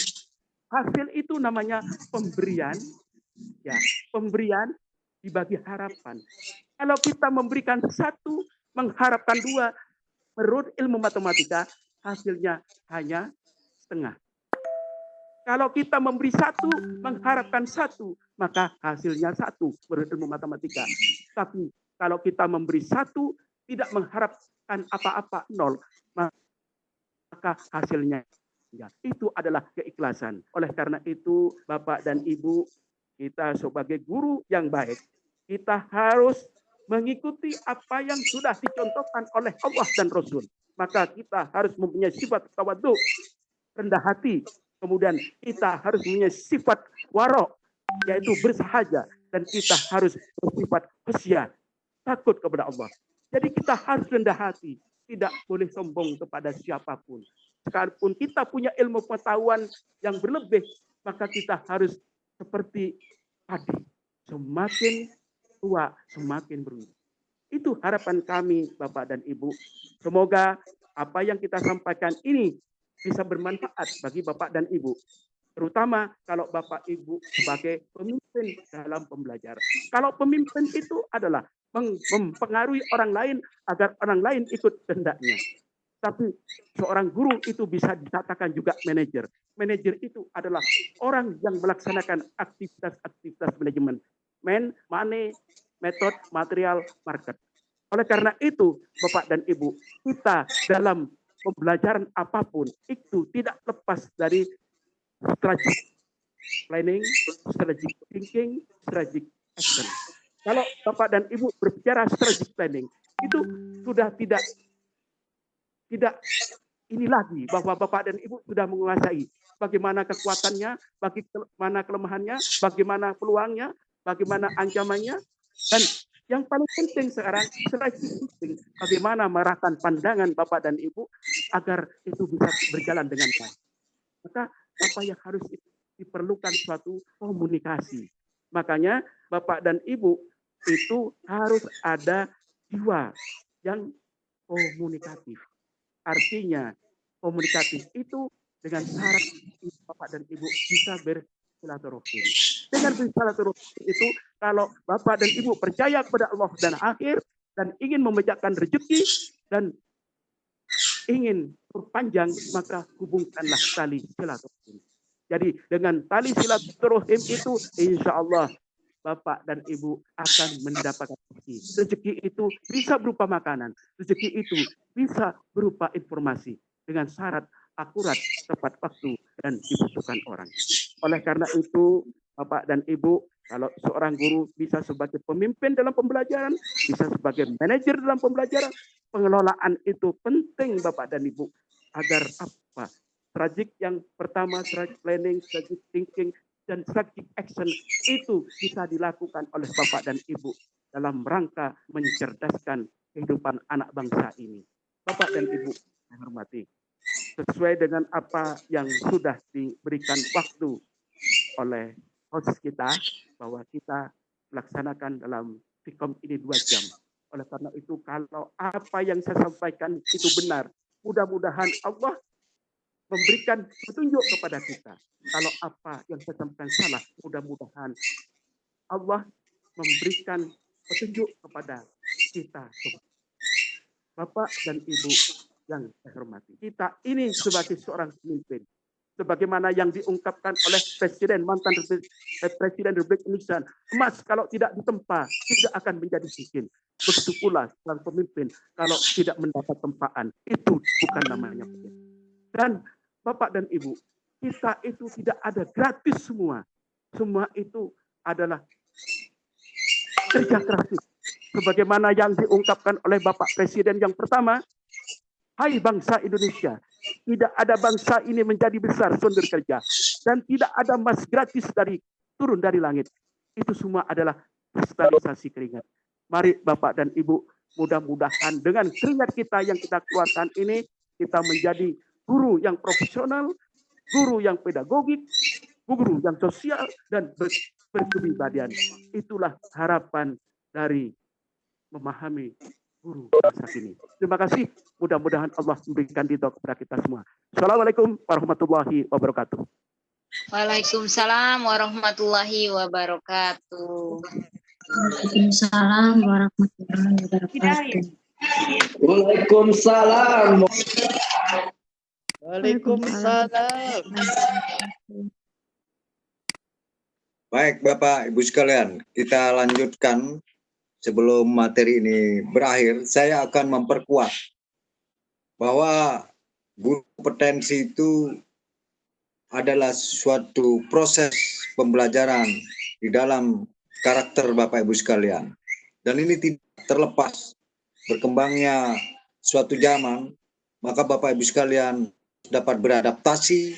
hasil itu namanya pemberian. Ya, pemberian dibagi harapan. Kalau kita memberikan satu, mengharapkan dua, menurut ilmu matematika, hasilnya hanya setengah. Kalau kita memberi satu, mengharapkan satu, maka hasilnya satu, menurut ilmu matematika. Tapi kalau kita memberi satu, tidak mengharapkan apa-apa, nol, maka hasilnya ya, itu adalah keikhlasan. Oleh karena itu, Bapak dan Ibu, kita sebagai guru yang baik, kita harus mengikuti apa yang sudah dicontohkan oleh Allah dan Rasul. Maka kita harus mempunyai sifat tawadhu, rendah hati. Kemudian kita harus mempunyai sifat warok, yaitu bersahaja. Dan kita harus bersifat khasyah, takut kepada Allah. Jadi kita harus rendah hati, tidak boleh sombong kepada siapapun. Sekalipun kita punya ilmu pengetahuan yang berlebih, maka kita harus seperti tadi, semakin tua, semakin beruntung. Itu harapan kami, Bapak dan Ibu. Semoga apa yang kita sampaikan ini bisa bermanfaat bagi Bapak dan Ibu. Terutama kalau Bapak Ibu sebagai pemimpin dalam pembelajaran. Kalau pemimpin itu adalah mempengaruhi orang lain agar orang lain ikut kehendaknya. Tapi seorang guru itu bisa dikatakan juga manajer. Manajer itu adalah orang yang melaksanakan aktivitas-aktivitas manajemen. Money, metode, material, market. Oleh karena itu, Bapak dan Ibu, kita dalam pembelajaran apapun itu tidak lepas dari strategic planning, strategic thinking, strategic action. Kalau Bapak dan Ibu berbicara strategic planning, itu sudah tidak ini lagi bahwa Bapak dan Ibu sudah menguasai bagaimana kekuatannya, bagaimana kelemahannya, bagaimana peluangnya, bagaimana ancamannya, dan yang paling penting sekarang strategic, bagaimana mengarahkan pandangan Bapak dan Ibu agar itu bisa berjalan dengan baik. Maka apa yang harus diperlukan suatu komunikasi. Makanya Bapak dan Ibu itu harus ada jiwa yang komunikatif. Artinya komunikatif itu dengan syarat Bapak dan Ibu bisa bersilaturahim. Dengan bersilaturahim itu kalau Bapak dan Ibu percaya kepada Allah dan akhir dan ingin memecahkan rezeki dan ingin perpanjang, maka hubungkanlah tali silaturahim. Jadi dengan tali silaturahim itu insya Allah Bapak dan Ibu akan mendapatkan rezeki. Rezeki itu bisa berupa makanan. Rezeki itu bisa berupa informasi dengan syarat akurat, tepat waktu, dan dibutuhkan orang. Oleh karena itu, Bapak dan Ibu, kalau seorang guru bisa sebagai pemimpin dalam pembelajaran, bisa sebagai manajer dalam pembelajaran, pengelolaan itu penting Bapak dan Ibu. Agar apa? Strategic yang pertama, strategic planning, strategic thinking, dan strategic action itu bisa dilakukan oleh Bapak dan Ibu dalam rangka mencerdaskan kehidupan anak bangsa ini. Bapak dan Ibu saya hormati, sesuai dengan apa yang sudah diberikan waktu oleh host kita, bahwa kita melaksanakan dalam Vkom ini 2 jam. Oleh karena itu, kalau apa yang saya sampaikan itu benar, mudah-mudahan Allah memberikan petunjuk kepada kita. Kalau apa yang saya sampaikan salah, mudah-mudahan Allah memberikan petunjuk kepada kita. Bapak dan Ibu yang saya hormati, kita ini sebagai seorang pemimpin, sebagaimana yang diungkapkan oleh mantan Presiden Republik Indonesia, emas kalau tidak ditempa tidak akan menjadi cincin. Begitu pula seorang pemimpin kalau tidak mendapat tempaan, itu bukan namanya. Dan Bapak dan Ibu, kita itu tidak ada gratis semua. Semua itu adalah kerja keras. Sebagaimana yang diungkapkan oleh Bapak Presiden yang pertama, hai bangsa Indonesia, tidak ada bangsa ini menjadi besar sumber kerja. Dan tidak ada emas gratis turun dari langit. Itu semua adalah kristalisasi keringat. Mari Bapak dan Ibu, mudah-mudahan dengan keringat kita yang kita keluarkan ini, kita menjadi guru yang profesional, guru yang pedagogik, guru yang sosial, dan berkepribadian. Itulah harapan dari memahami guru masa kini. Terima kasih. Mudah-mudahan Allah memberikan ridho kepada kita semua. Assalamualaikum warahmatullahi wabarakatuh. Waalaikumsalam warahmatullahi wabarakatuh. Waalaikumsalam warahmatullahi wabarakatuh. Waalaikumsalam. Waalaikumsalam. Baik Bapak Ibu sekalian, kita lanjutkan. Sebelum materi ini berakhir, saya akan memperkuat bahwa guru kompetensi itu adalah suatu proses pembelajaran di dalam karakter Bapak Ibu sekalian. Dan ini tidak terlepas berkembangnya suatu zaman, maka Bapak Ibu sekalian dapat beradaptasi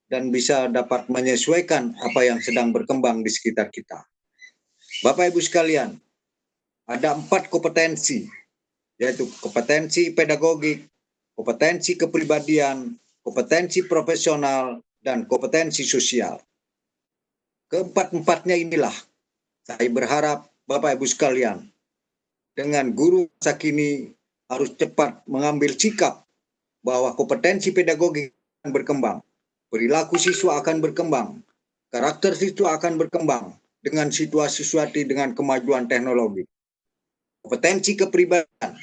dan bisa dapat menyesuaikan apa yang sedang berkembang di sekitar kita. Bapak Ibu sekalian, ada 4 kompetensi, yaitu kompetensi pedagogik, kompetensi kepribadian, kompetensi profesional, dan kompetensi sosial. Keempat-empatnya inilah saya berharap Bapak Ibu sekalian, dengan guru masa kini harus cepat mengambil sikap bahwa kompetensi pedagogik akan berkembang, perilaku siswa akan berkembang, karakter siswa akan berkembang dengan situasi dengan kemajuan teknologi. Kompetensi kepribadian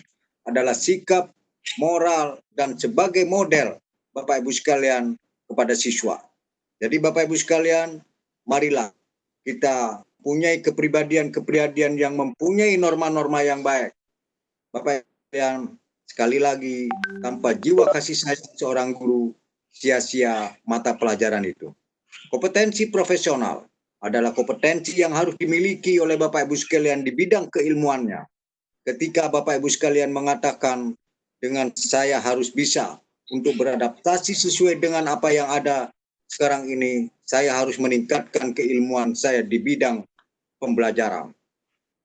adalah sikap, moral, dan sebagai model Bapak Ibu sekalian kepada siswa. Jadi Bapak Ibu sekalian, marilah kita punyai kepribadian yang mempunyai norma-norma yang baik. Bapak Ibu sekalian, sekali lagi, tanpa jiwa kasih sayang seorang guru, sia-sia mata pelajaran itu. Kompetensi profesional adalah kompetensi yang harus dimiliki oleh Bapak Ibu sekalian di bidang keilmuannya. Ketika Bapak Ibu sekalian mengatakan dengan saya harus bisa untuk beradaptasi sesuai dengan apa yang ada sekarang ini, saya harus meningkatkan keilmuan saya di bidang pembelajaran.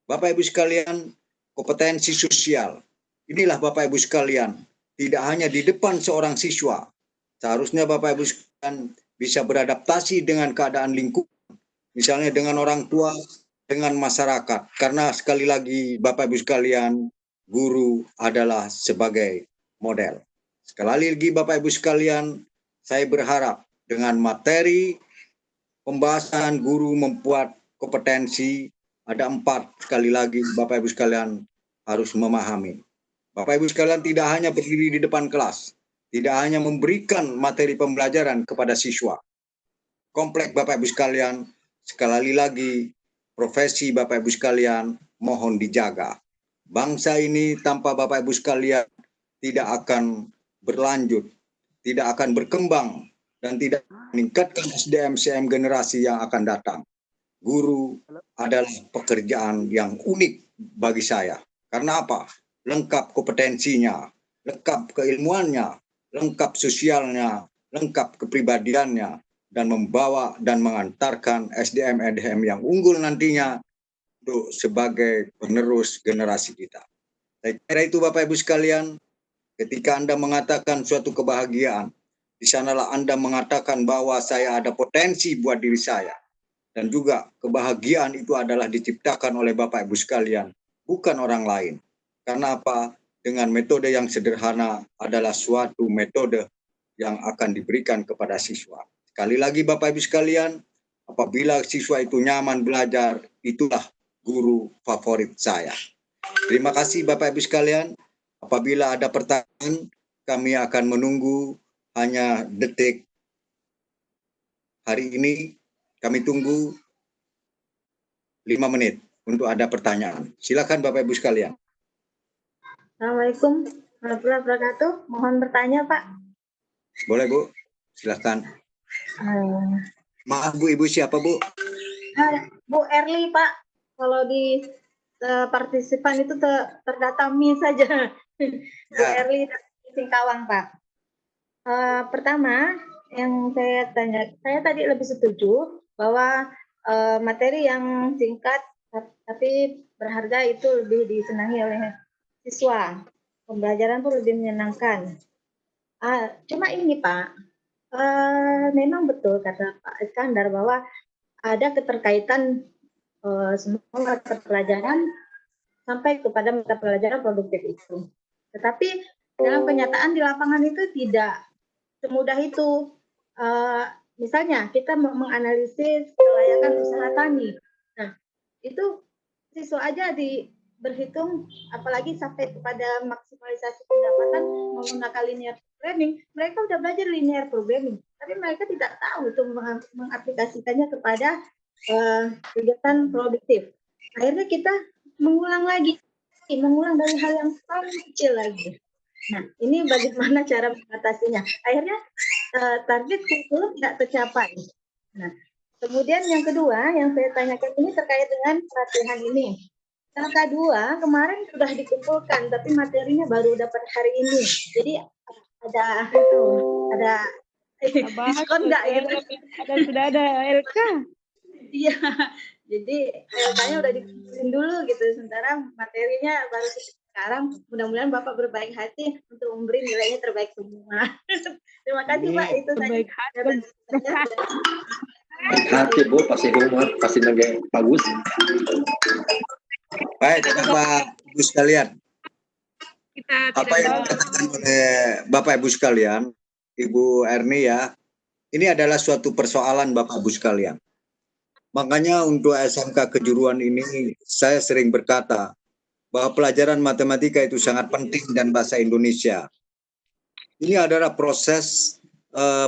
Bapak Ibu sekalian, kompetensi sosial. Inilah Bapak Ibu sekalian, tidak hanya di depan seorang siswa. Seharusnya Bapak Ibu sekalian bisa beradaptasi dengan keadaan lingkungan. Misalnya dengan orang tua, dengan masyarakat. Karena sekali lagi Bapak Ibu sekalian, guru adalah sebagai model. Sekali lagi Bapak Ibu sekalian, saya berharap dengan materi pembahasan guru membuat kompetensi, ada 4 sekali lagi Bapak Ibu sekalian harus memahami. Bapak Ibu sekalian tidak hanya berdiri di depan kelas, tidak hanya memberikan materi pembelajaran kepada siswa. Kompleks Bapak Ibu sekalian, sekali lagi profesi Bapak Ibu sekalian mohon dijaga. Bangsa ini tanpa Bapak Ibu sekalian tidak akan berlanjut, tidak akan berkembang, dan tidak meningkatkan SDM generasi yang akan datang. Guru adalah pekerjaan yang unik bagi saya. Karena apa? Lengkap kompetensinya, lengkap keilmuannya, lengkap sosialnya, lengkap kepribadiannya, dan membawa dan mengantarkan SDM yang unggul nantinya untuk sebagai penerus generasi kita. Saya kira itu Bapak Ibu sekalian, ketika Anda mengatakan suatu kebahagiaan, di sanalah Anda mengatakan bahwa saya ada potensi buat diri saya. Dan juga kebahagiaan itu adalah diciptakan oleh Bapak Ibu sekalian, bukan orang lain. Karena apa? Dengan metode yang sederhana adalah suatu metode yang akan diberikan kepada siswa. Sekali lagi Bapak Ibu sekalian, apabila siswa itu nyaman belajar, itulah guru favorit saya. Terima kasih Bapak Ibu sekalian. Apabila ada pertanyaan, kami akan menunggu hanya detik. Hari ini kami tunggu 5 menit untuk ada pertanyaan. Silakan Bapak Ibu sekalian. Assalamualaikum warahmatullahi wabarakatuh. Mohon bertanya, Pak. Boleh Bu, silakan. Maaf Bu, Ibu siapa Bu? Bu Erli Pak. Kalau di partisipan itu terdata Mi saja. Bu Erli dari Singkawang Pak. Pertama yang saya tanya, saya tadi lebih setuju bahwa materi yang singkat tapi berharga itu lebih disenangi oleh siswa. Pembelajaran pun lebih menyenangkan. Cuma ini Pak, memang betul kata Pak Iskandar bahwa ada keterkaitan semua mata pelajaran sampai kepada mata pelajaran produktif itu. Tetapi dalam kenyataan di lapangan itu tidak semudah itu. Misalnya kita menganalisis kelayakan usaha tani. Nah, itu siswa aja berhitung, apalagi sampai kepada maksimalisasi pendapatan menggunakan linear programming, mereka udah belajar linear programming, tapi mereka tidak tahu untuk mengaplikasikannya kepada kegiatan produktif. Akhirnya kita mengulang dari hal yang paling kecil lagi. Nah, ini bagaimana cara mengatasinya? Akhirnya target kurikulum tidak tercapai. Nah, kemudian yang kedua yang saya tanyakan ini terkait dengan pelatihan ini. Angka 2 kemarin sudah dikumpulkan, tapi materinya baru dapat hari ini. Jadi ada diskon nggak gitu? Sudah ada LK. Iya, jadi LK-nya udah dikumpulin dulu gitu. Sementara materinya baru sekarang. Mudah-mudahan Bapak berbaik hati untuk memberi nilainya terbaik semua. Terima kasih Pak, itu terbaik saja. Hati Bu, pasti nage bagus. Baik, Bapak Ibu sekalian. Apa yang dikatakan oleh Bapak Ibu sekalian, Ibu Erni ya, ini adalah suatu persoalan Bapak Ibu sekalian. Makanya untuk SMK kejuruan ini saya sering berkata bahwa pelajaran matematika itu sangat penting dan bahasa Indonesia. Ini adalah proses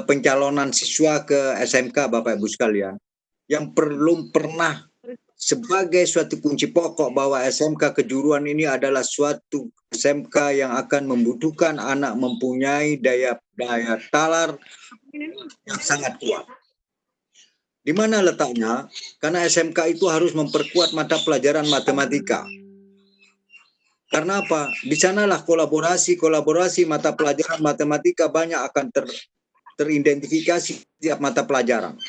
pencalonan siswa ke SMK Bapak Ibu sekalian yang belum pernah sebagai suatu kunci pokok bahwa SMK kejuruan ini adalah suatu SMK yang akan membutuhkan anak mempunyai daya talar yang sangat kuat. Di mana letaknya? Karena SMK itu harus memperkuat mata pelajaran matematika. Karena apa? Di sanalah kolaborasi mata pelajaran matematika banyak akan teridentifikasi setiap mata pelajaran.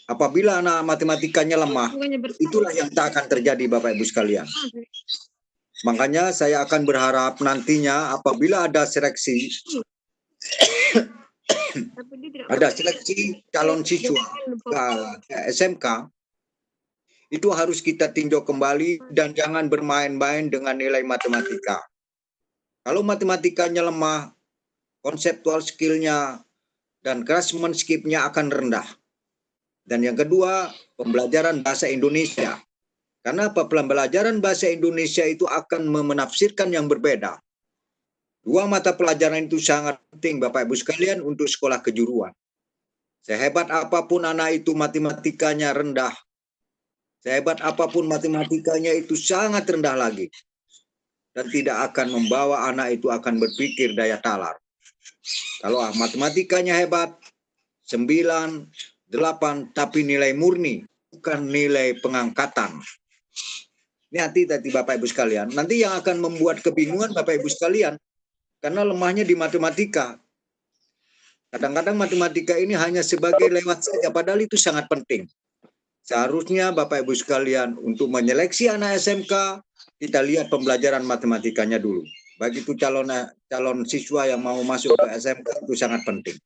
Apabila anak matematikanya lemah, itulah yang tak akan terjadi Bapak Ibu sekalian. Makanya saya akan berharap nantinya apabila ada seleksi calon siswa ke SMK, itu harus kita tinjau kembali dan jangan bermain-main dengan nilai matematika. Kalau matematikanya lemah, konseptual skill-nya dan craftsmanship-nya akan rendah. Dan yang kedua, pembelajaran bahasa Indonesia. Karena apa? Pembelajaran bahasa Indonesia itu akan menafsirkan yang berbeda. Dua mata pelajaran itu sangat penting Bapak Ibu sekalian untuk sekolah kejuruan. Sehebat apapun anak itu matematikanya rendah, sehebat apapun matematikanya itu sangat rendah lagi. Dan tidak akan membawa anak itu akan berpikir daya talar. Kalau matematikanya hebat, 9, 8, tapi nilai murni, bukan nilai pengangkatan. Ini hati-hati Bapak Ibu sekalian. Nanti yang akan membuat kebingungan Bapak Ibu sekalian, karena lemahnya di matematika. Kadang-kadang matematika ini hanya sebagai lewat saja, padahal itu sangat penting. Seharusnya Bapak Ibu sekalian untuk menyeleksi anak SMK, kita lihat pembelajaran matematikanya dulu. Baik itu calon siswa yang mau masuk ke SMK itu sangat penting.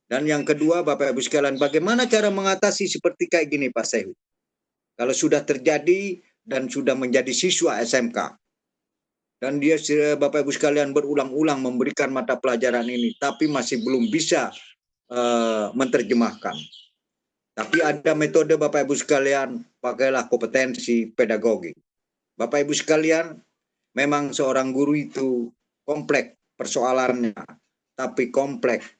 Dan yang kedua Bapak Ibu sekalian, bagaimana cara mengatasi seperti kayak gini Pak Sehu? Kalau sudah terjadi dan sudah menjadi siswa SMK, dan dia Bapak Ibu sekalian berulang-ulang memberikan mata pelajaran ini, tapi masih belum bisa menerjemahkan. Tapi ada metode Bapak Ibu sekalian, pakailah kompetensi pedagogi. Bapak Ibu sekalian, memang seorang guru itu kompleks persoalannya, tapi kompleks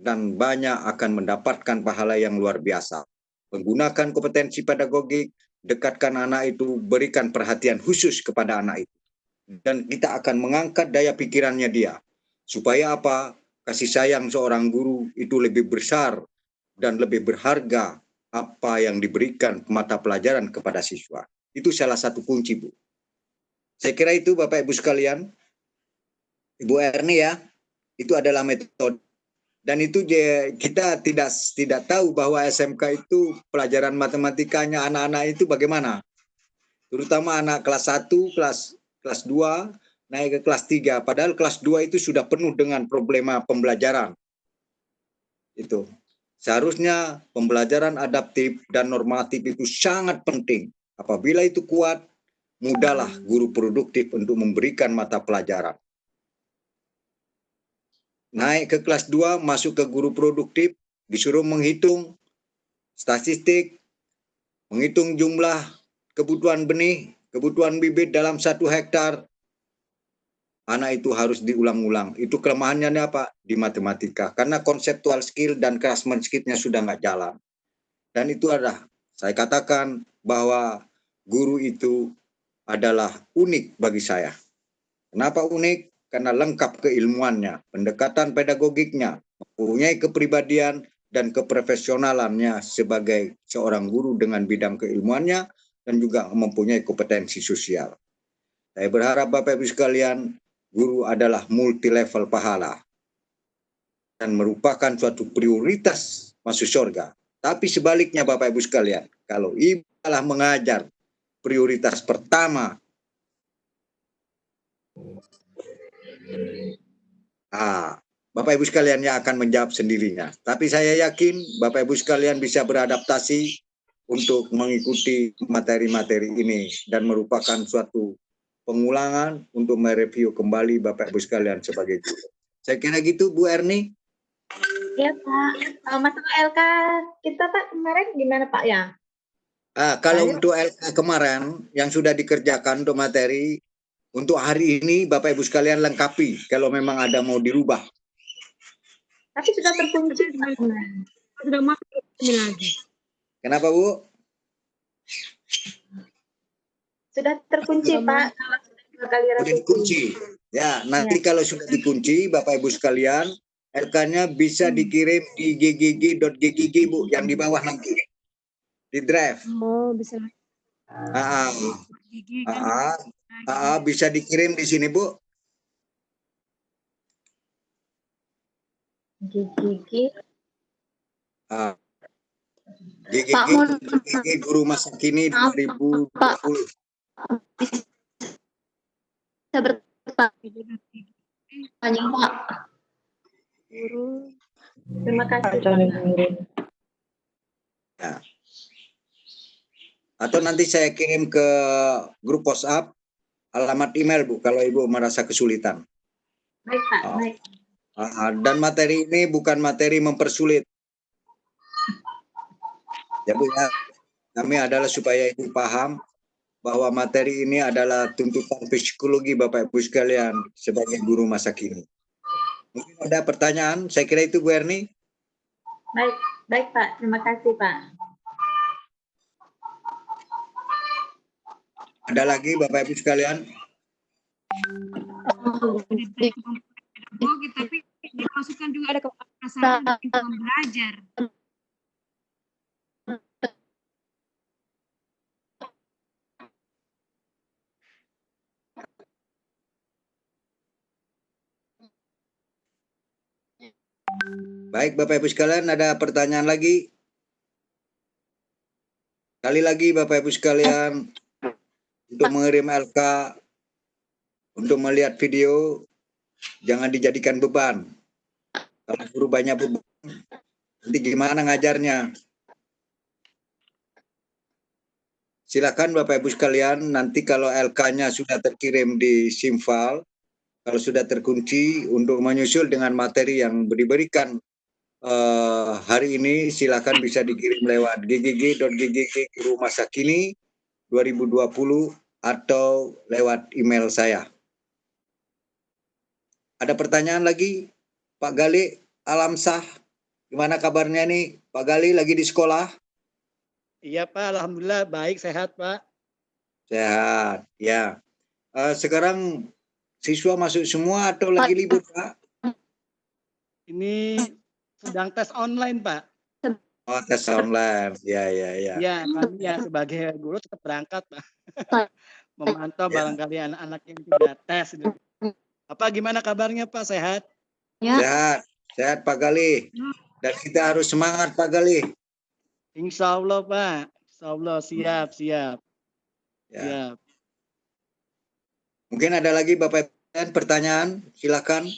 dan banyak akan mendapatkan pahala yang luar biasa. Menggunakan kompetensi pedagogik, dekatkan anak itu, berikan perhatian khusus kepada anak itu. Dan kita akan mengangkat daya pikirannya dia. Supaya apa? Kasih sayang seorang guru itu lebih besar dan lebih berharga apa yang diberikan mata pelajaran kepada siswa. Itu salah satu kunci, Bu. Saya kira itu Bapak Ibu sekalian. Ibu Erni ya, itu adalah metode. Dan itu kita tidak tahu bahwa SMK itu pelajaran matematikanya anak-anak itu bagaimana. Terutama anak kelas 1, kelas 2, naik ke kelas 3. Padahal kelas 2 itu sudah penuh dengan problema pembelajaran. Itu. Seharusnya pembelajaran adaptif dan normatif itu sangat penting. Apabila itu kuat, mudahlah guru produktif untuk memberikan mata pelajaran. Naik ke kelas 2, masuk ke guru produktif, disuruh menghitung statistik, menghitung jumlah kebutuhan benih, kebutuhan bibit dalam 1 hektar. Anak itu harus diulang-ulang. Itu kelemahannya apa? Di matematika. Karena konseptual skill dan craftsmanship-nya sudah nggak jalan. Dan itu adalah, saya katakan bahwa guru itu adalah unik bagi saya. Kenapa unik? Karena lengkap keilmuannya, pendekatan pedagogiknya, mempunyai kepribadian dan keprofesionalannya sebagai seorang guru dengan bidang keilmuannya dan juga mempunyai kompetensi sosial. Saya berharap Bapak Ibu sekalian, guru adalah multi level pahala dan merupakan suatu prioritas masuk surga. Tapi sebaliknya Bapak Ibu sekalian, kalau ibu adalah mengajar, prioritas pertama Bapak Ibu sekalian yang akan menjawab sendirinya. Tapi saya yakin Bapak Ibu sekalian bisa beradaptasi untuk mengikuti materi-materi ini dan merupakan suatu pengulangan untuk mereview kembali Bapak Ibu sekalian sebagai guru. Saya kira gitu Bu Erni. Ya Pak, masalah LK kita Pak kemarin gimana Pak ya? Kalau untuk LK kemarin yang sudah dikerjakan untuk materi, untuk hari ini Bapak Ibu sekalian lengkapi kalau memang ada mau dirubah. Tapi sudah terkunci. Sudah masuk ini lagi. Kenapa Bu? Sudah terkunci Pak. Kalau sudah 2 kali Sudah dikunci. Ya, nanti kalau sudah dikunci Bapak Ibu sekalian, LK-nya bisa dikirim di ggg.ggg Bu, yang di bawah nanti. Di drive. Oh, bisa. Bisa dikirim di sini Bu. Gigi. GGG Guru Masa Kini 2020. Bisa bertanya Pak. Guru. Terima kasih. Ya. Atau nanti saya kirim ke grup WhatsApp alamat email Bu kalau Ibu merasa kesulitan. Baik Pak, baik. Dan materi ini bukan materi mempersulit. Ya Bu ya, kami adalah supaya Ibu paham bahwa materi ini adalah tuntutan psikologi Bapak Ibu sekalian sebagai guru masa kini. Mungkin ada pertanyaan, saya kira itu Bu Erni. Baik, baik Pak, terima kasih Pak. Ada lagi Bapak Ibu sekalian? Tapi dimasukkan juga ada kepesertaan untuk belajar. Baik Bapak Ibu sekalian, ada pertanyaan lagi? Sekali lagi Bapak Ibu sekalian, untuk mengirim LK, untuk melihat video, jangan dijadikan beban. Kalau guru banyak beban, nanti gimana ngajarnya? Silakan Bapak Ibu sekalian, nanti kalau LK-nya sudah terkirim di SIM file, kalau sudah terkunci untuk menyusul dengan materi yang diberikan hari ini, silakan bisa dikirim lewat ggg.ggg Guru Masa Kini 2020 atau lewat email saya. Ada pertanyaan lagi? Pak Gali Alamsah, gimana kabarnya nih? Pak Gali lagi di sekolah? Iya Pak, Alhamdulillah baik, sehat Pak. Sehat, ya. Sekarang siswa masuk semua atau lagi libur Pak? Ini sedang tes online Pak. Oh, tes online, ya. Ya, kami ya sebagai guru tetap berangkat Pak. Memantau barangkali anak-anak yang tidak tes. Apa gimana kabarnya Pak, sehat? Ya. Sehat Pak Gali. Dan kita harus semangat Pak Gali. Insya Allah Pak, Insya Allah siap. Ya. Siap. Mungkin ada lagi Bapak Ibu pertanyaan, silakan.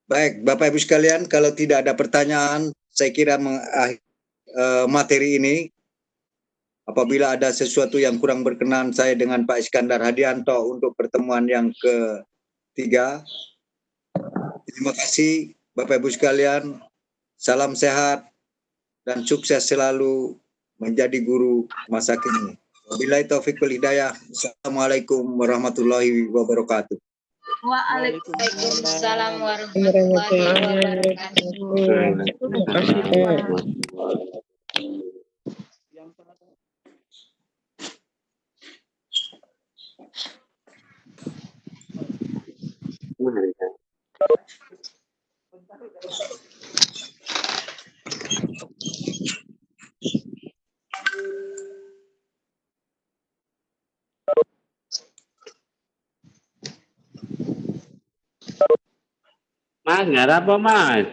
Baik, Bapak Ibu sekalian, kalau tidak ada pertanyaan, saya kira materi ini, apabila ada sesuatu yang kurang berkenan saya dengan Pak Iskandar Hadianto untuk pertemuan yang ketiga. Terima kasih Bapak Ibu sekalian, salam sehat dan sukses selalu menjadi guru masa kini. Wabillahi taufiq wal hidayah. Assalamualaikum warahmatullahi wabarakatuh. Waalaikumsalam warahmatullahi wabarakatuh. Mas, nggak ada apa Mas?